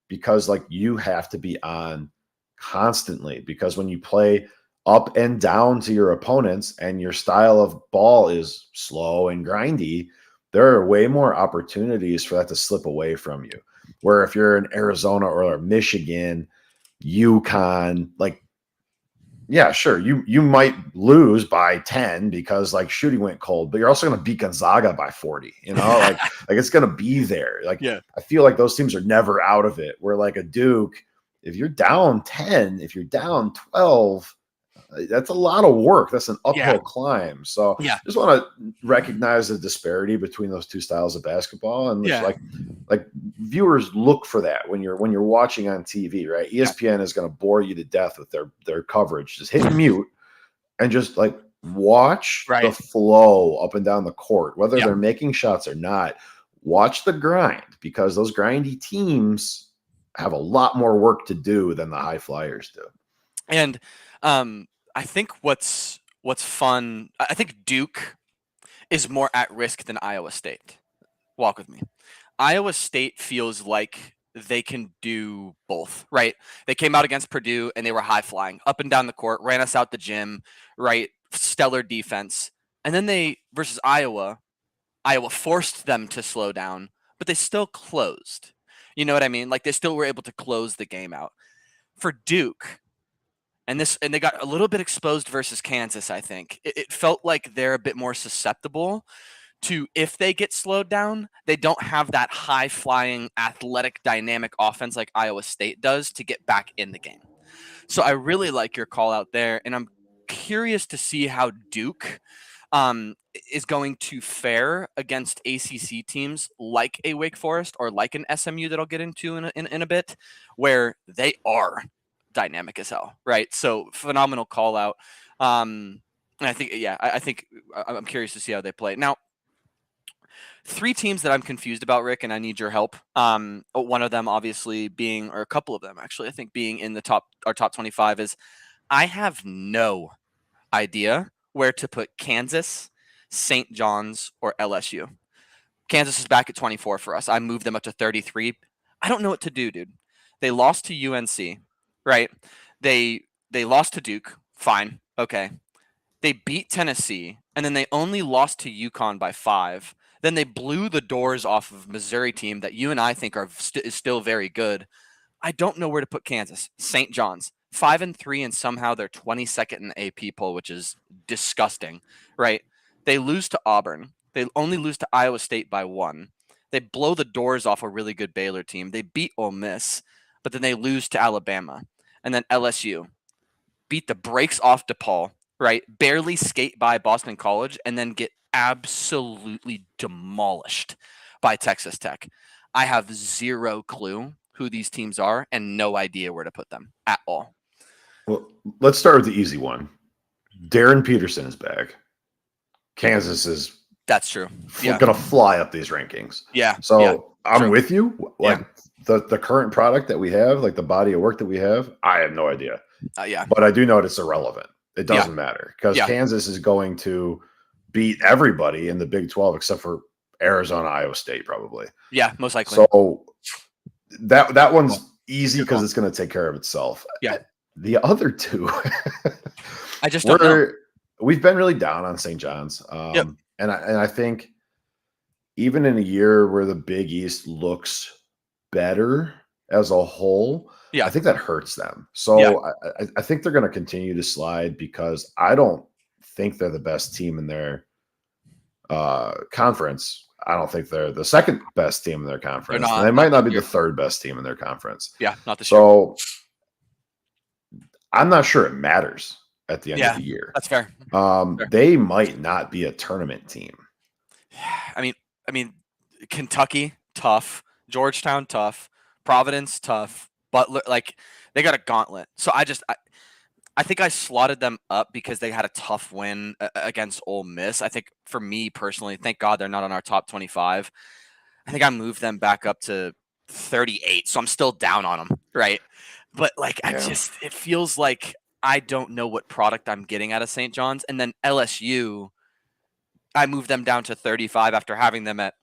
[SPEAKER 1] Because like you have to be on constantly, because when you play up and down to your opponents and your style of ball is slow and grindy, there are way more opportunities for that to slip away from you. Where if you're in Arizona or Michigan, UConn, like, yeah, sure, you might lose by 10 because like shooting went cold, but you're also going to beat Gonzaga by 40, like it's going to be there. Like, I feel like those teams are never out of it. Where like a Duke, if you're down 10, if you're down 12, that's a lot of work. That's an uphill climb. So just want to recognize the disparity between those two styles of basketball, and just like viewers look for that when you're watching on TV, right? ESPN is going to bore you to death with their coverage. Just hit mute and just like watch the flow up and down the court, whether they're making shots or not. Watch the grind, because those grindy teams have a lot more work to do than the high flyers do.
[SPEAKER 2] And I think what's fun, I think Duke is more at risk than Iowa State. Walk with me. Iowa State feels like they can do both, right? They came out against Purdue and they were high flying up and down the court, ran us out the gym, right? Stellar defense. And then versus Iowa forced them to slow down, but they still closed. You know what I mean? Like they still were able to close the game out. For Duke, and they got a little bit exposed versus Kansas, I think. It felt like they're a bit more susceptible to, if they get slowed down, they don't have that high-flying, athletic, dynamic offense like Iowa State does to get back in the game. So I really like your call out there, and I'm curious to see how Duke is going to fare against ACC teams like a Wake Forest or like an SMU that I'll get into in a bit, where they are dynamic as hell, right? So phenomenal call out. And I think, I think I'm curious to see how they play. Now, 3 teams that I'm confused about, Rick, and I need your help. One of them obviously being, or a couple of them actually, I think being in our top 25 is, I have no idea where to put Kansas, St. John's, or LSU. Kansas is back at 24 for us. I moved them up to 33. I don't know what to do, dude. They lost to UNC. Right. They lost to Duke. Fine. Okay. They beat Tennessee, and then they only lost to UConn by 5. Then they blew the doors off of Missouri team that you and I think is still very good. I don't know where to put Kansas. St. John's 5-3, and somehow they're 22nd in the AP poll, which is disgusting. Right. They lose to Auburn. They only lose to Iowa State by 1. They blow the doors off a really good Baylor team. They beat Ole Miss, but then they lose to Alabama. And then LSU beat the brakes off DePaul, right? Barely skate by Boston College, and then get absolutely demolished by Texas Tech. I have zero clue who these teams are and no idea where to put them at all.
[SPEAKER 1] Well, let's start with the easy one. Darren Peterson is back. Kansas is
[SPEAKER 2] that's true.
[SPEAKER 1] Going to fly up these rankings.
[SPEAKER 2] Yeah.
[SPEAKER 1] So I'm with you. Like the current product that we have, like the body of work that we have, I have no idea. But I do know it's irrelevant. It doesn't matter because Kansas is going to beat everybody in the Big 12 except for Arizona, Iowa State, probably.
[SPEAKER 2] Yeah, most likely.
[SPEAKER 1] So that one's easy because it's going to take care of itself.
[SPEAKER 2] Yeah.
[SPEAKER 1] The other two,
[SPEAKER 2] I just don't know.
[SPEAKER 1] We've been really down on St. John's. And I think even in a year where the Big East looks better as a whole, I think that hurts them. So I think they're going to continue to slide because I don't think they're the best team in their conference. I don't think they're the second best team in their conference. They might not be the third best team in their conference.
[SPEAKER 2] Yeah, not the
[SPEAKER 1] So I'm not sure it matters at the end of the year.
[SPEAKER 2] That's fair.
[SPEAKER 1] They might not be a tournament team.
[SPEAKER 2] I mean, Kentucky, tough. Georgetown, tough. Providence, tough. Butler, like they got a gauntlet. So I think I slotted them up because they had a tough win against Ole Miss. I think for me personally, thank God they're not on our top 25. I think I moved them back up to 38. So I'm still down on them, right? But like it feels like I don't know what product I'm getting out of St. John's. And then LSU, I moved them down to 35 after having them at,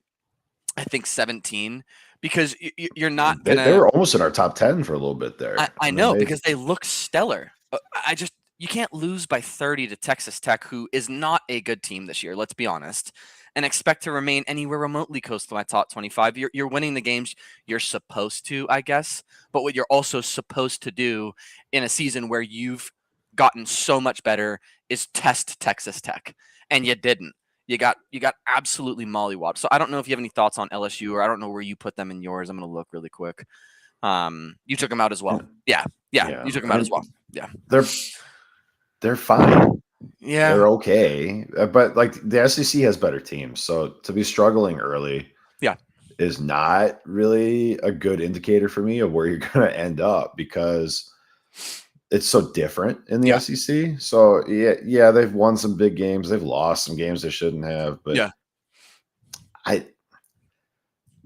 [SPEAKER 2] I think, 17. Because you're not going to...
[SPEAKER 1] They were almost in our top 10 for a little bit there.
[SPEAKER 2] I know, because they look stellar. You can't lose by 30 to Texas Tech, who is not a good team this year, let's be honest, and expect to remain anywhere remotely close to my top 25. You're winning the games you're supposed to, I guess, but what you're also supposed to do in a season where you've gotten so much better is test Texas Tech, and you didn't. You got absolutely mollywopped. So I don't know if you have any thoughts on LSU, or I don't know where you put them in yours. I'm going to look really quick. You took them out as well. Yeah. You took them out as well. Yeah.
[SPEAKER 1] They're fine.
[SPEAKER 2] Yeah.
[SPEAKER 1] They're okay. But like the SEC has better teams. So to be struggling early is not really a good indicator for me of where you're going to end up because it's so different in the SEC. So they've won some big games. They've lost some games they shouldn't have. But I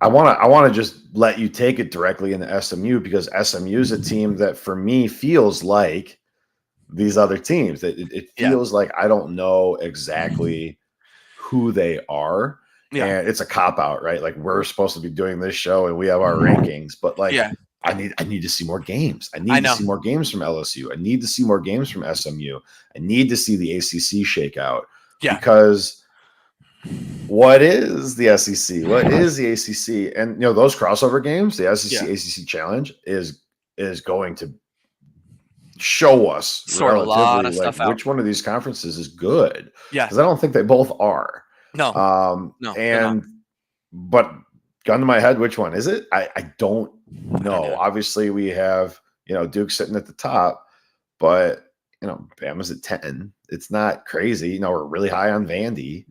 [SPEAKER 1] want to just let you take it directly into SMU because SMU is a team that for me feels like these other teams. It feels like I don't know exactly who they are. Yeah. And it's a cop out, right? Like we're supposed to be doing this show and we have our rankings, but like I need to see more games. I need to see more games from LSU. I need to see more games from SMU. I need to see the ACC shake out. Yeah. Because what is the SEC? What is the ACC? And those crossover games, the SEC ACC challenge is going to show us
[SPEAKER 2] sort of a lot of stuff out.
[SPEAKER 1] Which one of these conferences is good.
[SPEAKER 2] Yeah.
[SPEAKER 1] Because I don't think they both are.
[SPEAKER 2] No.
[SPEAKER 1] But gun to my head, which one is it? I don't know. Obviously, we have Duke sitting at the top, but Bama's at 10. It's not crazy. We're really high on Vandy.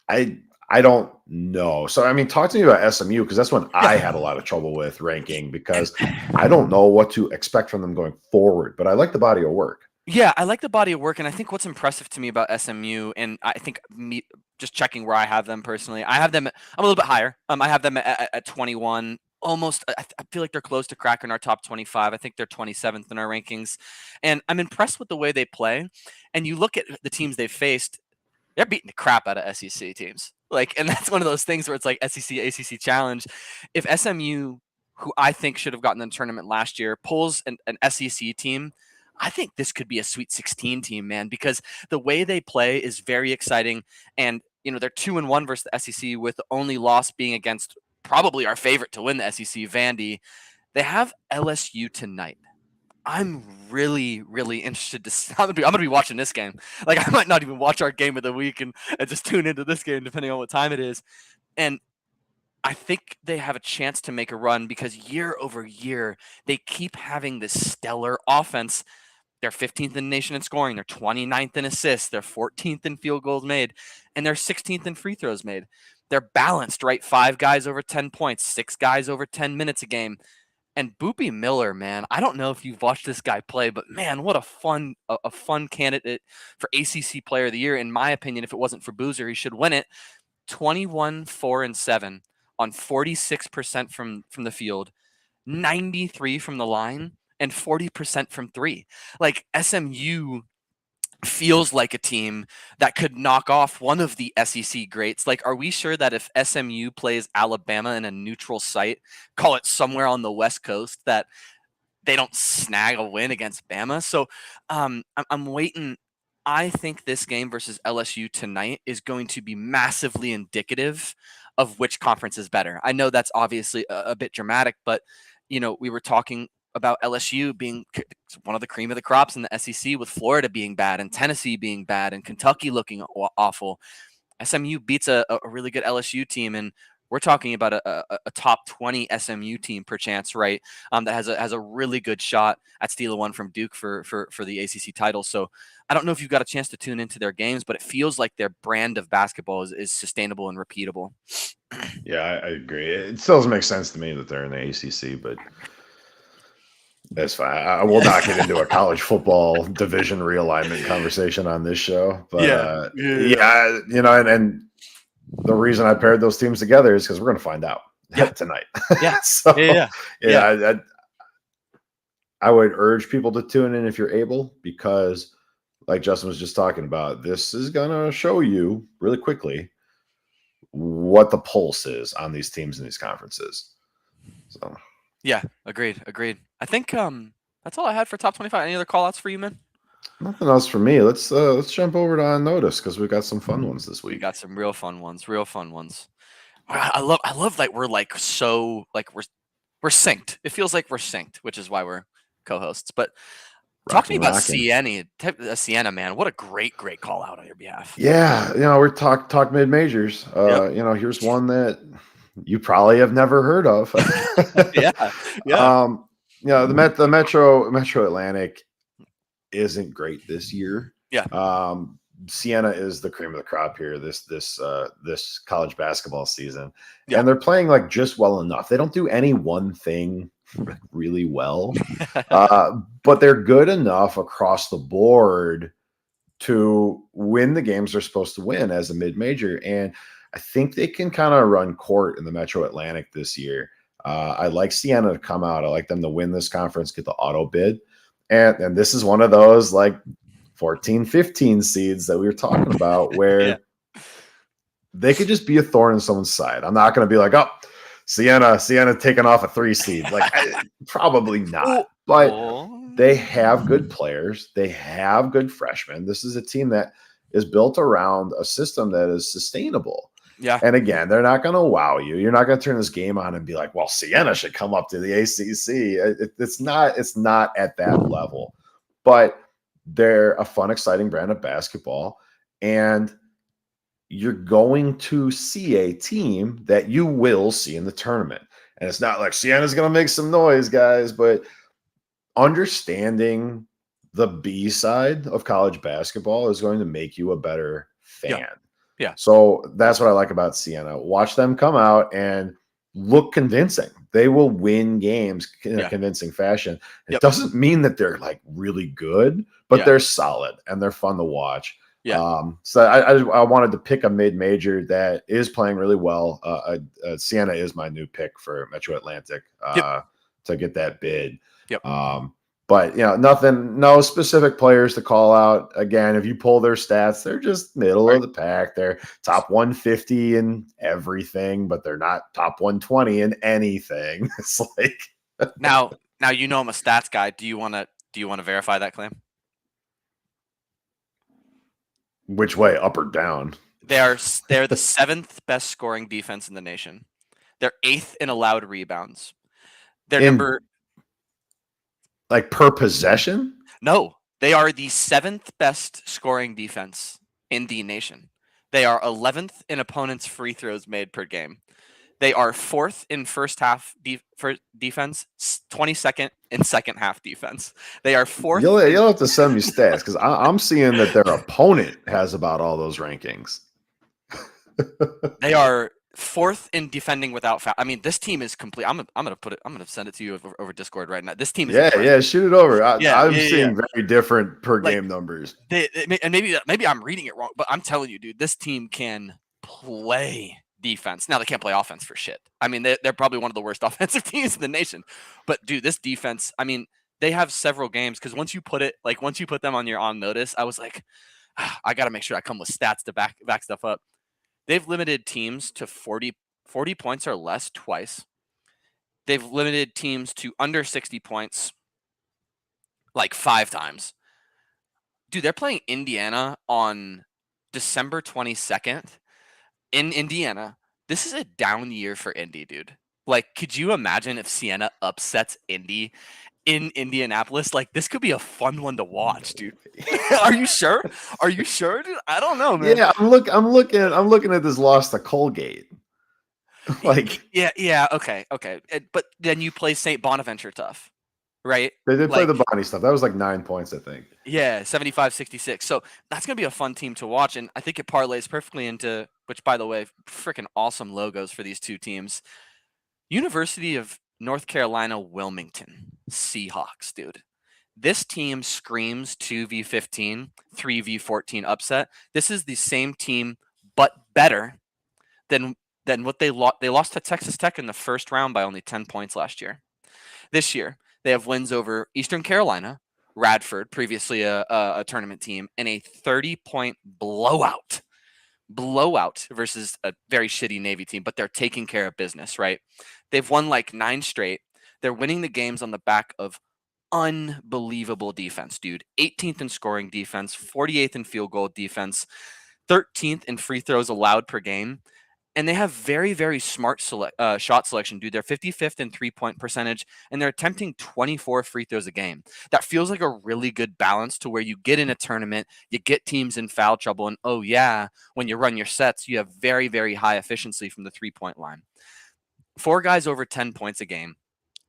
[SPEAKER 1] I don't know. So I mean, talk to me about SMU because that's one I had a lot of trouble with ranking because I don't know what to expect from them going forward. But I like the body of work.
[SPEAKER 2] Yeah, I like the body of work, and I think what's impressive to me about SMU, and I think just checking where I have them personally, I'm a little bit higher. I have them at 21. Almost, I feel like they're close to cracking our top 25. I think they're 27th in our rankings, and I'm impressed with the way they play. And you look at the teams they've faced; they're beating the crap out of SEC teams. And that's one of those things where it's like SEC ACC challenge. If SMU, who I think should have gotten in the tournament last year, pulls an SEC team, I think this could be a Sweet 16 team, man, because the way they play is very exciting. And, they're 2-1 versus the SEC with the only loss being against probably our favorite to win the SEC, Vandy. They have LSU tonight. I'm really, really interested to. I'm gonna be watching this game. I might not even watch our game of the week and just tune into this game depending on what time it is. And I think they have a chance to make a run because year over year they keep having this stellar offense. They're 15th in the nation in scoring. They're 29th in assists. They're 14th in field goals made, and they're 16th in free throws made. they're balanced, right? 5 guys over 10 points, 6 guys over 10 minutes a game. And Boopy Miller, man, I don't know if you've watched this guy play, but man, what a fun candidate for ACC Player of the Year. In my opinion, if it wasn't for Boozer, he should win it. 21, 4, and 7 on 46% from the field, 93 from the line, and 40% from 3. Like, SMU feels like a team that could knock off one of the SEC greats. Like, are we sure that if SMU plays Alabama in a neutral site, call it somewhere on the West Coast, that they don't snag a win against Bama? So I'm waiting. I think this game versus LSU tonight is going to be massively indicative of which conference is better. I know that's obviously a bit dramatic, but we were talking about LSU being one of the cream of the crops in the SEC, with Florida being bad and Tennessee being bad and Kentucky looking awful. SMU beats a really good LSU team, and we're talking about a top 20 SMU team per chance, right? That has a really good shot at stealing one from Duke for the ACC title. So I don't know if you've got a chance to tune into their games, but it feels like their brand of basketball is sustainable and repeatable.
[SPEAKER 1] Yeah, I agree. It still doesn't make sense to me that they're in the ACC, but that's fine. I will not get into a college football division realignment conversation on this show. But and the reason I paired those teams together is because we're going to find out tonight.
[SPEAKER 2] Yeah.
[SPEAKER 1] I would urge people to tune in if you're able, because like Justin was just talking about, this is going to show you really quickly what the pulse is on these teams in these conferences. So.
[SPEAKER 2] Yeah, agreed. I think that's all I had for top 25. Any other call outs for you, man?
[SPEAKER 1] Nothing else for me. Let's jump over to On Notice, because we've got some fun ones this week.
[SPEAKER 2] We got some real fun ones. I love that we're like so like we're synced. It feels like we're synced, which is why we're co-hosts. But talk to me about Siena, man. What a great call out on your behalf.
[SPEAKER 1] Yeah, we're talk mid majors. Here's one that you probably have never heard of.
[SPEAKER 2] Yeah.
[SPEAKER 1] The Metro Atlantic isn't great this year.
[SPEAKER 2] Yeah.
[SPEAKER 1] Siena is the cream of the crop here this college basketball season. Yeah. And they're playing like just well enough. They don't do any one thing really well, but they're good enough across the board to win the games they're supposed to win as a mid-major. And I think they can kind of run court in the Metro Atlantic this year. I like Siena to come out. I like them to win this conference, get the auto bid. And this is one of those like 14, 15 seeds that we were talking about where they could just be a thorn in someone's side. I'm not going to be like, oh, Siena taking off a 3 seed. Like, probably not. But they have good players. They have good freshmen. This is a team that is built around a system that is sustainable.
[SPEAKER 2] Yeah.
[SPEAKER 1] And again, they're not going to wow you. You're not going to turn this game on and be like, well, Siena should come up to the ACC. It's not at that level. But they're a fun, exciting brand of basketball. And you're going to see a team that you will see in the tournament. And it's not like Siena's going to make some noise, guys, but understanding the B side of college basketball is going to make you a better fan.
[SPEAKER 2] Yeah.
[SPEAKER 1] So that's what I like about Siena. Watch them come out and look convincing. They will win games in a convincing fashion. It doesn't mean that they're like really good, but they're solid and they're fun to watch.
[SPEAKER 2] Yeah.
[SPEAKER 1] So I wanted to pick a mid-major that is playing really well. Siena is my new pick for Metro Atlantic to get that bid.
[SPEAKER 2] Yep.
[SPEAKER 1] But no specific players to call out. Again, if you pull their stats, they're just middle of the pack. They're top 150 in everything, but they're not top 120 in anything. It's like
[SPEAKER 2] now I'm a stats guy. Do you want to verify that claim?
[SPEAKER 1] Which way, up or down?
[SPEAKER 2] They're the 7th best scoring defense in the nation. They're 8th in allowed rebounds. They're number.
[SPEAKER 1] Like per possession?
[SPEAKER 2] No, they are the 7th best scoring defense in the nation. They are 11th in opponents' free throws made per game. They are 4th in first half defense, 22nd in second half defense. They are 4th.
[SPEAKER 1] You'll have to send me stats, because I'm seeing that their opponent has about all those rankings.
[SPEAKER 2] They are 4th in defending without foul. I mean, this team is complete. I'm gonna put it. I'm gonna send it to you over Discord right now. This team is impressive.
[SPEAKER 1] Shoot it over.
[SPEAKER 2] Yeah,
[SPEAKER 1] I'm seeing very different per
[SPEAKER 2] like
[SPEAKER 1] game numbers.
[SPEAKER 2] and maybe I'm reading it wrong, but I'm telling you, dude, this team can play defense. Now they can't play offense for shit. I mean, they're probably one of the worst offensive teams in the nation. But dude, this defense. I mean, they have several games because once you put them on notice, I was like, I got to make sure I come with stats to back stuff up. They've limited teams to 40 points or less twice. They've limited teams to under 60 points like 5 times. Dude, they're playing Indiana on December 22nd in Indiana. This is a down year for Indy, dude. Like, could you imagine if Siena upsets Indy in Indianapolis? Like, this could be a fun one to watch, dude. Are you sure? Are you sure, dude? I don't know, man.
[SPEAKER 1] Yeah, I'm looking at this loss to Colgate. Like,
[SPEAKER 2] yeah, okay. But then you play St. Bonaventure tough, right?
[SPEAKER 1] They did play the Bonnie stuff. That was like 9 points, I think.
[SPEAKER 2] Yeah, 75-66. So that's going to be a fun team to watch. And I think it parlays perfectly into, which, by the way, freaking awesome logos for these two teams. University of North Carolina, Wilmington, Seahawks, dude. This team screams 2v15, 3v14 upset. This is the same team, but better than what they lost. They lost to Texas Tech in the first round by only 10 points last year. This year, they have wins over Eastern Carolina, Radford, previously a tournament team, and a 30-point blowout versus a very shitty Navy team, but they're taking care of business, right? They've won like 9 straight. They're winning the games on the back of unbelievable defense, dude. 18th in scoring defense, 48th in field goal defense, 13th in free throws allowed per game. And they have very, very smart shot selection, dude. They're 55th in 3-point percentage, and they're attempting 24 free throws a game. That feels like a really good balance to where you get in a tournament, you get teams in foul trouble, and oh yeah, when you run your sets, you have very, very high efficiency from the 3-point line. 4 guys over 10 points a game.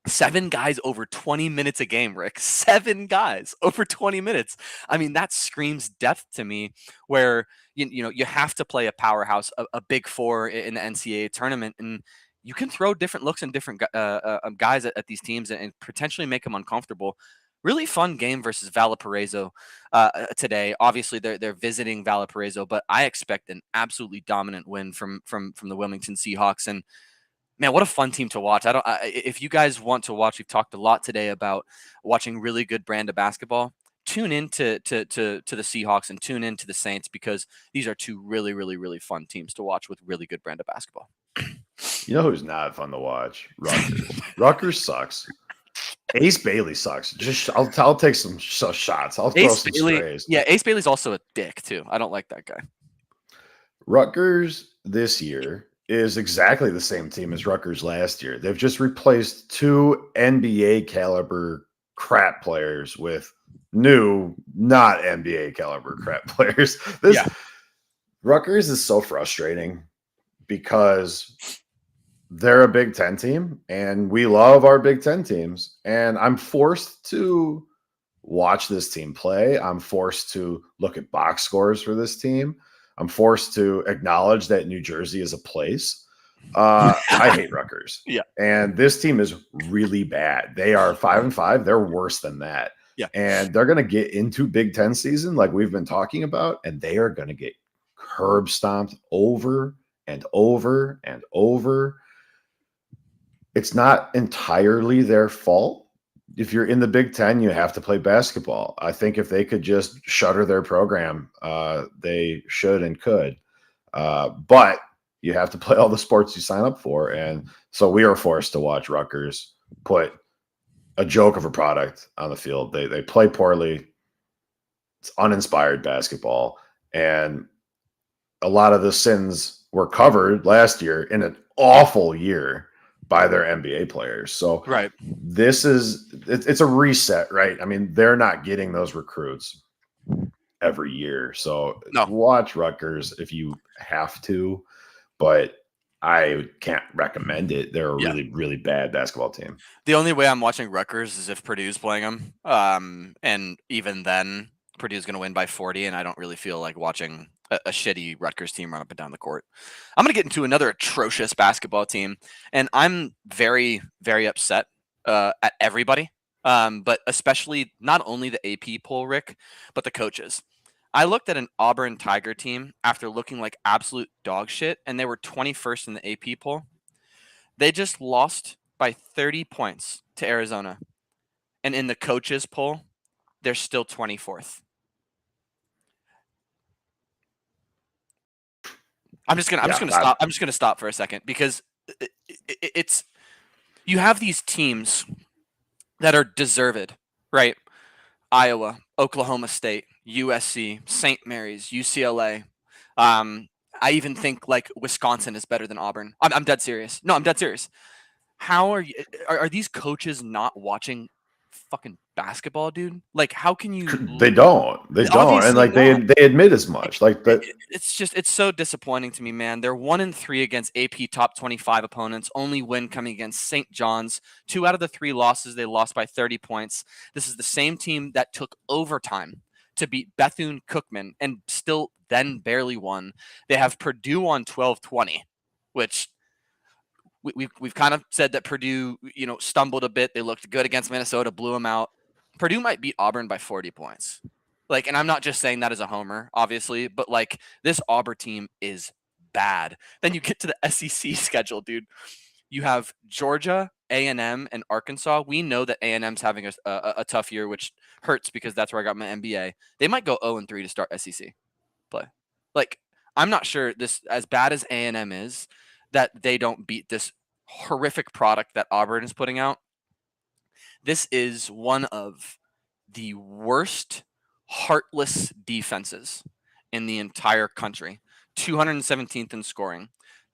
[SPEAKER 2] 7 guys over 20 minutes a game, Rick. 7 guys over 20 minutes. I mean, that screams depth to me, where you have to play a powerhouse, a big 4 in the NCAA tournament, and you can throw different looks and different guys at these teams and potentially make them uncomfortable. Really fun game versus Valparaiso today. Obviously, they're visiting Valparaiso, but I expect an absolutely dominant win from the Wilmington Seahawks. And man, what a fun team to watch. If you guys want to watch, we've talked a lot today about watching really good brand of basketball. Tune in to the Seahawks and tune in to the Saints, because these are 2 really, really, really fun teams to watch with really good brand of basketball.
[SPEAKER 1] You know who's not fun to watch? Rutgers. Rutgers sucks. Ace Bailey sucks. I'll take some shots. I'll throw some strays.
[SPEAKER 2] Yeah, Ace Bailey's also a dick too. I don't like that guy.
[SPEAKER 1] Rutgers this year is exactly the same team as Rutgers last year. They've just replaced 2 NBA caliber crap players with new, not NBA caliber crap players. Rutgers is so frustrating because they're a Big Ten team and we love our Big Ten teams. And I'm forced to watch this team play. I'm forced to look at box scores for this team. I'm forced to acknowledge that New Jersey is a place. I hate Rutgers.
[SPEAKER 2] Yeah.
[SPEAKER 1] And this team is really bad. They are 5-5. They're worse than that.
[SPEAKER 2] Yeah.
[SPEAKER 1] And they're going to get into Big Ten season like we've been talking about, and they are going to get curb stomped over and over and over. It's not entirely their fault. If you're in the Big Ten, you have to play basketball. I think if they could just shutter their program, they should and could. But you have to play all the sports you sign up for. And so we are forced to watch Rutgers put a joke of a product on the field. They play poorly. It's uninspired basketball. And a lot of the sins were covered last year in an awful year by their NBA players. So
[SPEAKER 2] right.
[SPEAKER 1] It's a reset, right? I mean, they're not getting those recruits every year. So watch Rutgers if you have to, but I can't recommend it. They're a really, really bad basketball team.
[SPEAKER 2] The only way I'm watching Rutgers is if Purdue's playing them. And even then, Purdue's going to win by 40, and I don't really feel like watching a shitty Rutgers team run up and down the court. I'm going to get into another atrocious basketball team, and I'm very, very upset at everybody, but especially not only the AP poll, Rick, but the coaches. I looked at an Auburn Tiger team after looking like absolute dog shit, and they were 21st in the AP poll. They just lost by 30 points to Arizona. And in the coaches poll, they're still 24th. I'm just gonna stop for a second, because it's you have these teams that are deserved, right? Iowa, Oklahoma State, USC, St. Mary's, UCLA. I even think like Wisconsin is better than Auburn. I'm dead serious. No, I'm dead serious. How are these coaches not watching fucking basketball, dude? Like, how can you?
[SPEAKER 1] They don't, and like they admit as much. Like that.
[SPEAKER 2] It's so disappointing to me, man. They're 1-3 against AP top 25 opponents. Only win coming against St. John's. 2 out of the 3 losses they lost by 30 points. This is the same team that took overtime to beat Bethune-Cookman and still then barely won. They have Purdue on 12-20, which we've kind of said that Purdue, stumbled a bit. They looked good against Minnesota, blew them out. Purdue might beat Auburn by 40 points. Like, and I'm not just saying that as a homer, obviously, but like this Auburn team is bad. Then you get to the SEC schedule, dude. You have Georgia, A&M, and Arkansas. We know that A&M's having a tough year, which hurts because that's where I got my MBA. They might go 0-3 to start SEC play. Like, I'm not sure this, as bad as A&M is, that they don't beat this horrific product that Auburn is putting out. This is one of the worst heartless defenses in the entire country. 217th in scoring,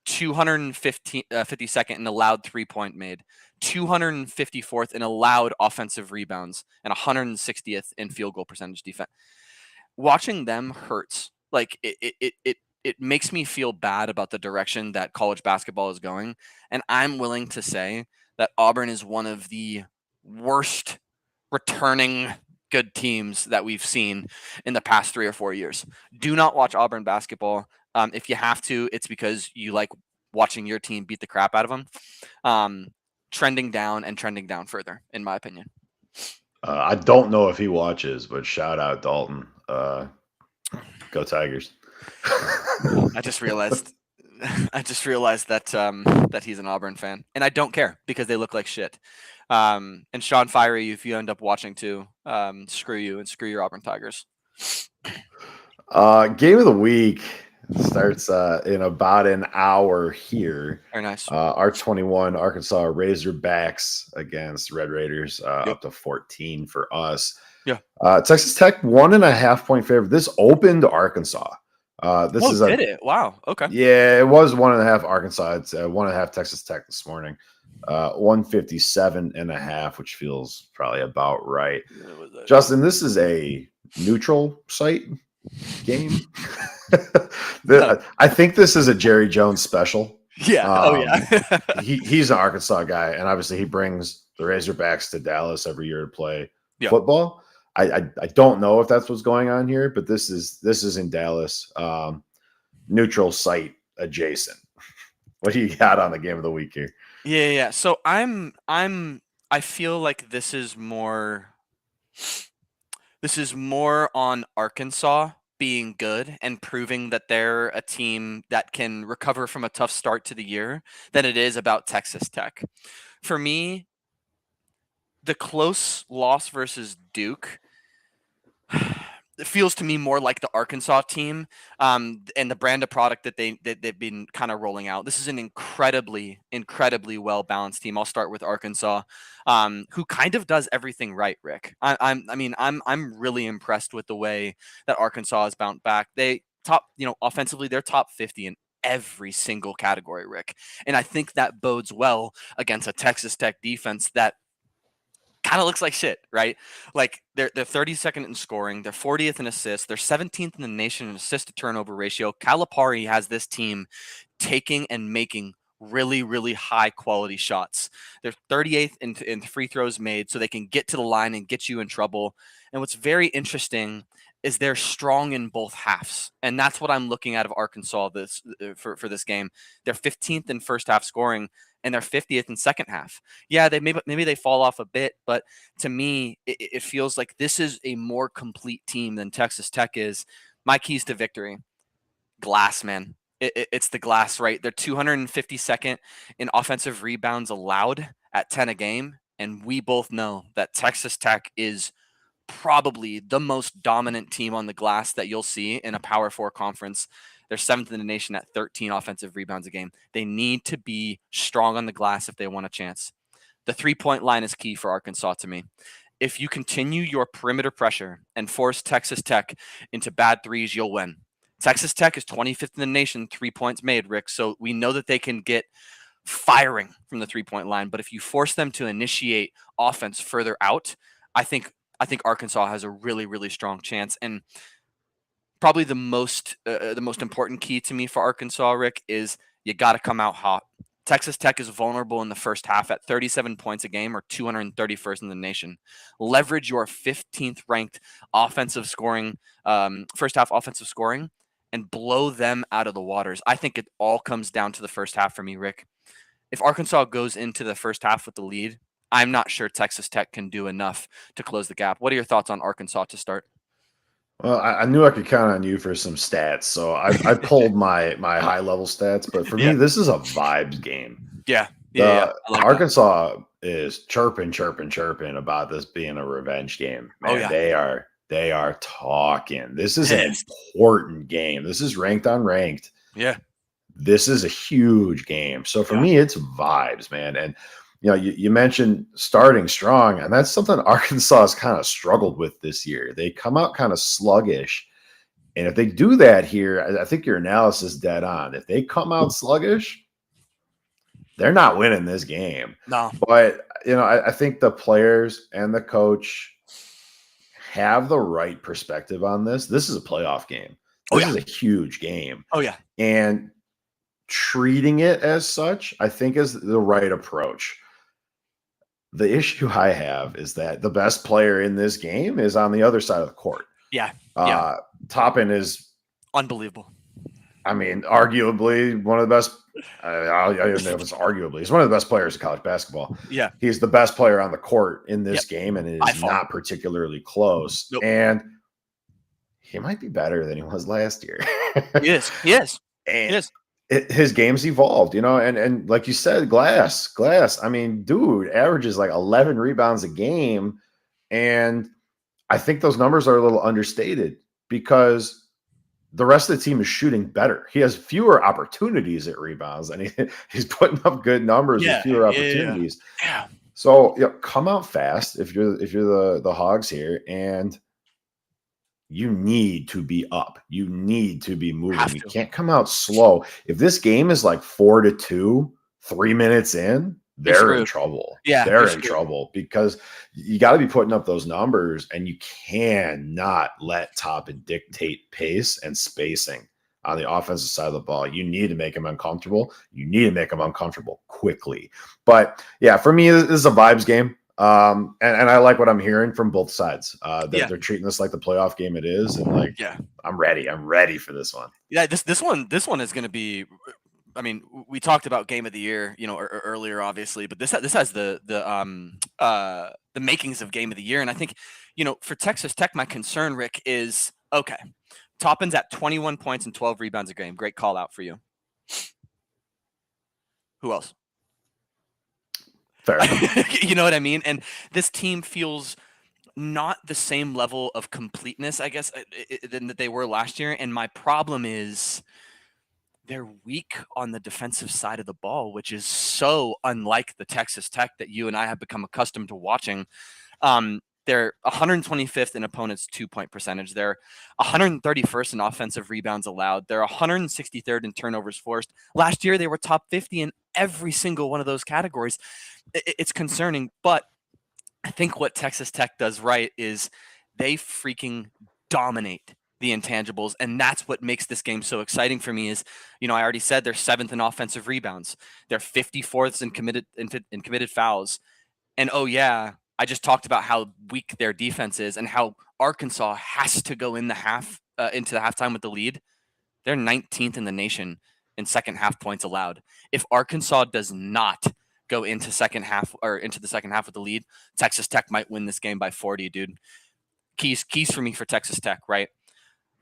[SPEAKER 2] 252nd in allowed 3-point made, 254th in allowed offensive rebounds, and 160th in field goal percentage defense. Watching them hurts. Like, it makes me feel bad about the direction that college basketball is going. And I'm willing to say that Auburn is one of the worst returning good teams that we've seen in the past 3 or 4 years. Do not watch Auburn basketball. If you have to, it's because you like watching your team beat the crap out of them. Trending down further, in my opinion.
[SPEAKER 1] I don't know if he watches, but shout out Dalton. Go Tigers.
[SPEAKER 2] I just realized that he's an Auburn fan, and I don't care because they look like shit. And Sean Fiery, if you end up watching too, screw you and screw your Auburn Tigers.
[SPEAKER 1] Game of the week starts in about an hour here.
[SPEAKER 2] Very nice.
[SPEAKER 1] R21 Arkansas Razorbacks against Red Raiders, up to 14 for us.
[SPEAKER 2] Yeah.
[SPEAKER 1] Texas Tech 1.5 point favorite. This opened Arkansas.
[SPEAKER 2] Did it? Wow. Okay.
[SPEAKER 1] Yeah, it was 1.5 Arkansas. It's 1.5 Texas Tech this morning. 157.5, which feels probably about right. Justin, this is a neutral site game. I think this is a Jerry Jones special.
[SPEAKER 2] Yeah.
[SPEAKER 1] He's an Arkansas guy, and obviously he brings the Razorbacks to Dallas every year to play football. I don't know if that's what's going on here, but this is in Dallas, neutral site adjacent. What do you got on the game of the week here?
[SPEAKER 2] Yeah. So I feel like this is more on Arkansas being good and proving that they're a team that can recover from a tough start to the year than it is about Texas Tech. For me, the close loss versus Duke, it feels to me more like the Arkansas team, and the brand of product that they've been kind of rolling out. This is an incredibly well balanced team. I'll start with Arkansas, who kind of does everything right. Rick, I'm really impressed with the way that Arkansas has bounced back. They offensively, they're top 50 in every single category, Rick, and I think that bodes well against a Texas Tech defense that kind of looks like shit, right? Like they're 32nd in scoring, they're 40th in assists, they're 17th in the nation in assist to turnover ratio. Calipari has this team taking and making really, really high quality shots. They're 38th in free throws made, so they can get to the line and get you in trouble. And what's very interesting is they're strong in both halves. And that's what I'm looking at of Arkansas for this game. They're 15th in first half scoring, and they're 50th in second half. Yeah, maybe they fall off a bit, but to me, it feels like this is a more complete team than Texas Tech is. My keys to victory: glass, man. It's the glass, right? They're 252nd in offensive rebounds allowed at 10 a game, and we both know that Texas Tech is probably the most dominant team on the glass that you'll see in a Power 4 conference. They're 7th in the nation at 13 offensive rebounds a game. They need to be strong on the glass if they want a chance. The 3-point line is key for Arkansas to me. If you continue your perimeter pressure and force Texas Tech into bad threes, you'll win. Texas Tech is 25th in the nation, 3 points made, Rick. So we know that they can get firing from the 3-point line. But if you force them to initiate offense further out, I think Arkansas has a really, really strong chance. And probably the most important key to me for Arkansas, Rick, is you got to come out hot. Texas Tech is vulnerable in the first half at 37 points a game, or 231st in the nation. Leverage your 15th ranked offensive scoring, first half offensive scoring, and blow them out of the waters. I think it all comes down to the first half for me, Rick. If Arkansas goes into the first half with the lead, I'm not sure Texas Tech can do enough to close the gap. What are your thoughts on Arkansas to start?
[SPEAKER 1] Well, I knew I could count on you for some stats, so I pulled my high level stats. But for me, this is a vibes game.
[SPEAKER 2] Yeah.
[SPEAKER 1] Like Arkansas is chirping about this being a revenge game. Man, they are talking. This is an important game. This is ranked on ranked.
[SPEAKER 2] Yeah.
[SPEAKER 1] This is a huge game. So for me, it's vibes, man. And you mentioned starting strong, and that's something Arkansas has kind of struggled with this year. They come out kind of sluggish. And if they do that here, I think your analysis is dead on. If they come out sluggish, they're not winning this game.
[SPEAKER 2] No.
[SPEAKER 1] But, I think the players and the coach have the right perspective on this. This is a playoff game. This is a huge game.
[SPEAKER 2] Oh, yeah.
[SPEAKER 1] And treating it as such, I think, is the right approach. The issue I have is that the best player in this game is on the other side of the court.
[SPEAKER 2] Yeah.
[SPEAKER 1] Toppin is
[SPEAKER 2] unbelievable.
[SPEAKER 1] I mean, arguably one of the best. I don't know if it's arguably. He's one of the best players in college basketball.
[SPEAKER 2] Yeah.
[SPEAKER 1] He's the best player on the court in this game, and it is not particularly close.
[SPEAKER 2] Nope.
[SPEAKER 1] And he might be better than he was last year.
[SPEAKER 2] He is.
[SPEAKER 1] His game's evolved, and like you said, glass. I mean, dude averages like 11 rebounds a game. And I think those numbers are a little understated because the rest of the team is shooting better. He has fewer opportunities at rebounds, and he's putting up good numbers with fewer opportunities.
[SPEAKER 2] Yeah.
[SPEAKER 1] So come out fast if you're the Hogs here, and you need to be up. You need to be moving. You can't come out slow. If this game is like 4-2, 3 minutes in, they're in trouble.
[SPEAKER 2] Yeah,
[SPEAKER 1] they're in trouble because you got to be putting up those numbers, and you cannot let Toppin dictate pace and spacing on the offensive side of the ball. You need to make him uncomfortable. You need to make him uncomfortable quickly. But yeah, for me, this is a vibes game. And I like what I'm hearing from both sides. They're treating this like the playoff game it is, and I'm ready. I'm ready for this one.
[SPEAKER 2] Yeah, this one is going to be. I mean, we talked about game of the year, earlier, obviously, but this has the makings of game of the year, and I think, for Texas Tech, my concern, Rick, is okay. Toppin's at 21 points and 12 rebounds a game. Great call out for you. Who else?
[SPEAKER 1] Fair.
[SPEAKER 2] You know what I mean? And this team feels not the same level of completeness, I guess, than that they were last year. And my problem is they're weak on the defensive side of the ball, which is so unlike the Texas Tech that you and I have become accustomed to watching. They're 125th in opponents' 2-point percentage. They're 131st in offensive rebounds allowed. They're 163rd in turnovers forced. Last year, they were top 50 in every single one of those categories. It's concerning, but I think what Texas Tech does right is they freaking dominate the intangibles, and that's what makes this game so exciting for me. Is I already said they're 7th in offensive rebounds. They're 54th in committed fouls, and I just talked about how weak their defense is and how Arkansas has to go in the into the halftime with the lead, they're 19th in the nation in second half points allowed. If Arkansas does not go into the second half with the lead, Texas Tech might win this game by 40, dude. Keys for me for Texas Tech, right?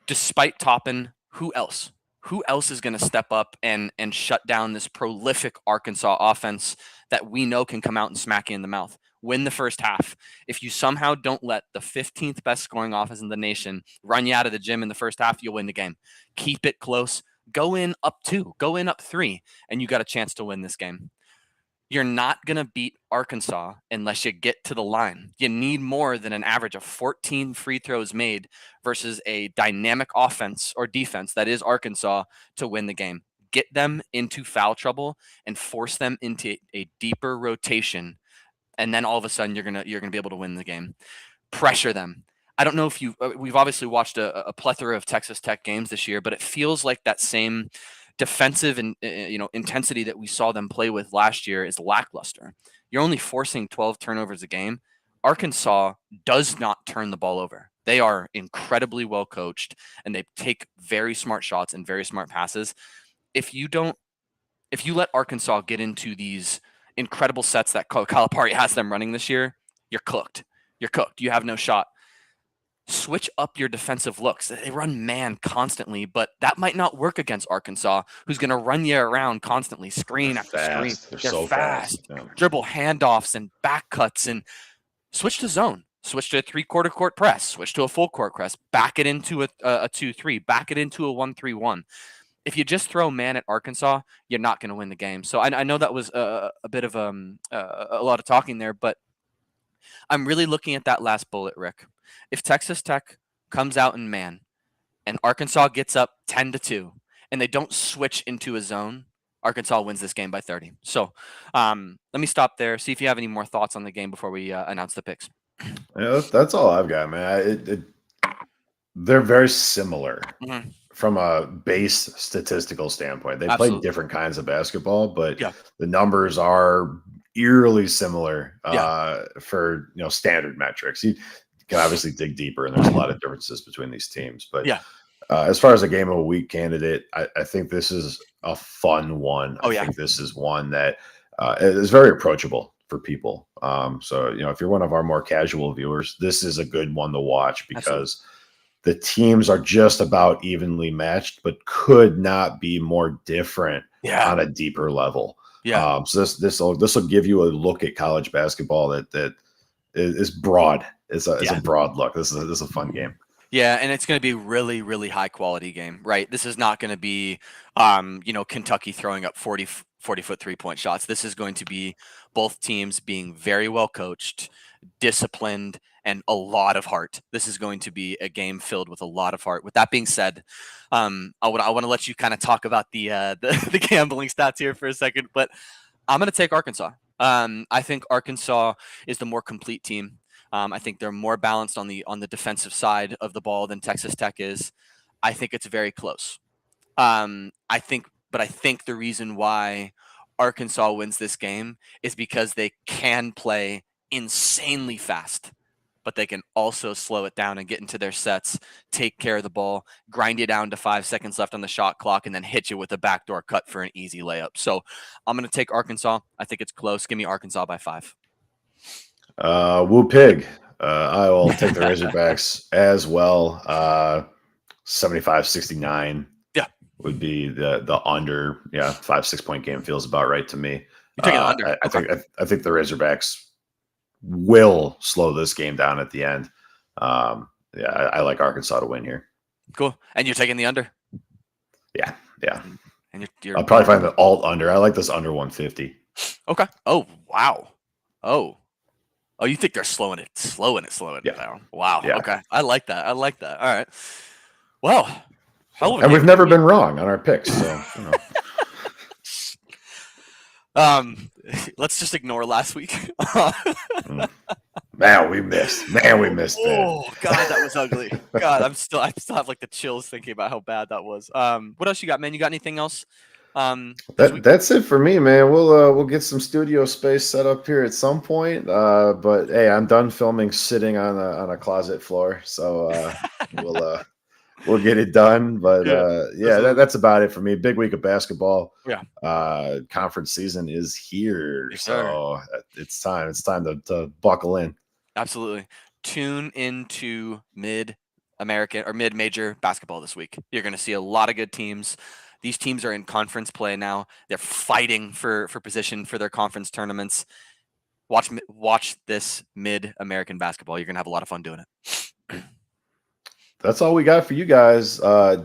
[SPEAKER 2] Despite Toppin, who else? Who else is going to step up and shut down this prolific Arkansas offense that we know can come out and smack you in the mouth? Win the first half. If you somehow don't let the 15th best scoring offense in the nation run you out of the gym in the first half, you'll win the game. Keep it close. Go in up 2, go in up 3, and you got a chance to win this game. You're not going to beat Arkansas unless you get to the line. You need more than an average of 14 free throws made versus a dynamic offense or defense that is Arkansas to win the game. Get them into foul trouble and force them into a deeper rotation, and then all of a sudden you're gonna be able to win the game. Pressure them. I don't know if we've obviously watched a plethora of Texas Tech games this year, but it feels like that same defensive and intensity that we saw them play with last year is lackluster. You're only forcing 12 turnovers a game. Arkansas does not turn the ball over. They are incredibly well coached, and they take very smart shots and very smart passes. If you let Arkansas get into these incredible sets that Calipari has them running this year, you're cooked. You're cooked. You have no shot. Switch up your defensive looks. They run man constantly, but that might not work against Arkansas, who's going to run you around constantly, screen after screen.
[SPEAKER 1] They're so fast.
[SPEAKER 2] Yeah. Dribble handoffs and back cuts, and switch to zone. Switch to a 3/4 court press. Switch to a full court press. Back it into a 2-3. Back it into a 1-3-1. If you just throw man at Arkansas, you're not going to win the game. So I know that was a bit of a lot of talking there, but I'm really looking at that last bullet, Rick. If Texas Tech comes out in man and Arkansas gets up 10-2 and they don't switch into a zone, Arkansas wins this game by 30. So let me stop there. See if you have any more thoughts on the game before we announce the picks.
[SPEAKER 1] Yeah, that's all I've got, man. They're very similar from a base statistical standpoint. They play different kinds of basketball, but the numbers are eerily similar for standard metrics. You can obviously dig deeper, and there's a lot of differences between these teams. But as far as a game of a week candidate, I think this is a fun one. I think this is one that is very approachable for people. So if you're one of our more casual viewers, this is a good one to watch because the teams are just about evenly matched, but could not be more different on a deeper level. So this will give you a look at college basketball that is broad. It's a broad look. This is a fun game.
[SPEAKER 2] Yeah, and it's going to be really, really high quality game, right? This is not going to be, Kentucky throwing up 40-foot 3-point shots. This is going to be both teams being very well coached, disciplined, and a lot of heart. This is going to be a game filled with a lot of heart. With that being said, I want to let you kind of talk about the gambling stats here for a second, but I'm going to take Arkansas. I think Arkansas is the more complete team. I think they're more balanced on the defensive side of the ball than Texas Tech is. I think it's very close. I think the reason why Arkansas wins this game is because they can play insanely fast, but they can also slow it down and get into their sets, take care of the ball, grind you down to 5 seconds left on the shot clock, and then hit you with a backdoor cut for an easy layup. So I'm going to take Arkansas. I think it's close. Give me Arkansas by 5.
[SPEAKER 1] Woo pig. I will take the Razorbacks as well. 75-69 would be the under. 5-6 point game feels about right to me.
[SPEAKER 2] You're taking the under.
[SPEAKER 1] I think the Razorbacks will slow this game down at the end. I like Arkansas to win here.
[SPEAKER 2] Cool. And you're taking the under?
[SPEAKER 1] Yeah.
[SPEAKER 2] And you're
[SPEAKER 1] I'll probably find the alt under. I like this under 150.
[SPEAKER 2] Okay. Oh, wow. Oh, you think they're slowing it down. Wow. Yeah. Okay. I like that. All right. Well,
[SPEAKER 1] and we've never been wrong on our picks. So,
[SPEAKER 2] let's just ignore last week.
[SPEAKER 1] Man, we missed.
[SPEAKER 2] Oh, God, that was ugly. God, I still have like the chills thinking about how bad that was. What else you got, man? You got anything else
[SPEAKER 1] That's it for me, man. We'll get some studio space set up here at some point. But hey, I'm done filming sitting on a closet floor, so we'll get it done. But that's about it for me. Big week of basketball.
[SPEAKER 2] Yeah.
[SPEAKER 1] Conference season is here,
[SPEAKER 2] Yes,
[SPEAKER 1] so it's time. It's time to buckle in.
[SPEAKER 2] Absolutely. Tune into mid-American or mid-major basketball this week. You're going to see a lot of good teams. These teams are in conference play now. They're fighting for position for their conference tournaments. Watch this mid-American basketball. You're going to have a lot of fun doing it.
[SPEAKER 1] That's all we got for you guys.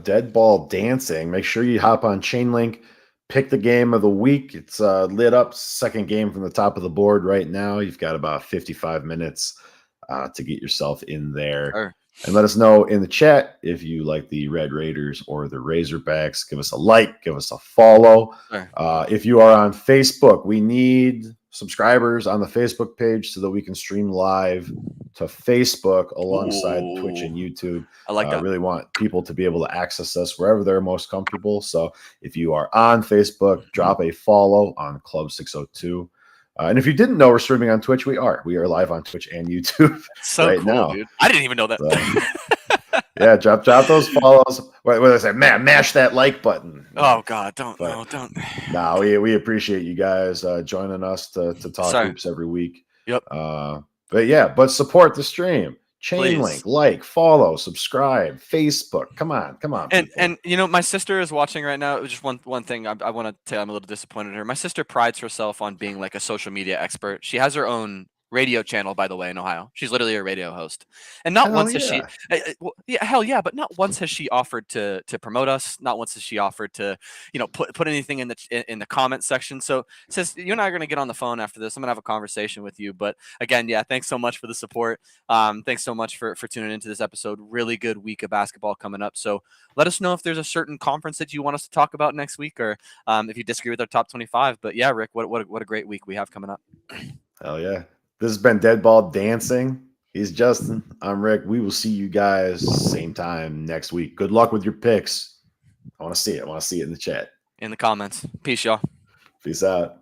[SPEAKER 1] Dead ball dancing. Make sure you hop on Chainlink. Pick the game of the week. It's lit up. Second game from the top of the board right now. You've got about 55 minutes to get yourself in there.
[SPEAKER 2] Sure.
[SPEAKER 1] And let us know in the chat if you like the Red Raiders or the Razorbacks. Give us a like. Give us a follow.
[SPEAKER 2] Sure.
[SPEAKER 1] If you are on Facebook, we need subscribers on the Facebook page so that we can stream live to Facebook alongside Twitch and YouTube.
[SPEAKER 2] I like that.
[SPEAKER 1] Really want people to be able to access us wherever they're most comfortable. So if you are on Facebook, drop a follow on Club 602. And if you didn't know we're streaming on Twitch, we are live on Twitch and YouTube
[SPEAKER 2] right cool, now. Dude. I didn't even know that.
[SPEAKER 1] So, yeah, drop those follows. What did I say? Man, mash that like button.
[SPEAKER 2] Oh God, don't.
[SPEAKER 1] No, we appreciate you guys joining us to talk hoops every week.
[SPEAKER 2] Yep.
[SPEAKER 1] But support the stream. Chainlink, like, follow, subscribe, Facebook. Come on.
[SPEAKER 2] And my sister is watching right now. It was just one thing I want to say. I'm a little disappointed in her. My sister prides herself on being like a social media expert. She has her own radio channel, by the way, in Ohio. She's literally a radio host, and not once has she. Hell yeah, but not once has she offered to promote us. Not once has she offered to, put anything in the comment section. So says you and I are gonna get on the phone after this. I'm gonna have a conversation with you. But again, yeah, thanks so much for the support. Thanks so much for tuning into this episode. Really good week of basketball coming up. So let us know if there's a certain conference that you want us to talk about next week, or if you disagree with our top 25. But yeah, Rick, what a great week we have coming up.
[SPEAKER 1] Hell yeah. This has been Dead Ball Dancing. He's Justin. I'm Rick. We will see you guys same time next week. Good luck with your picks. I want to see it. I want to see it in the chat.
[SPEAKER 2] In the comments. Peace, y'all.
[SPEAKER 1] Peace out.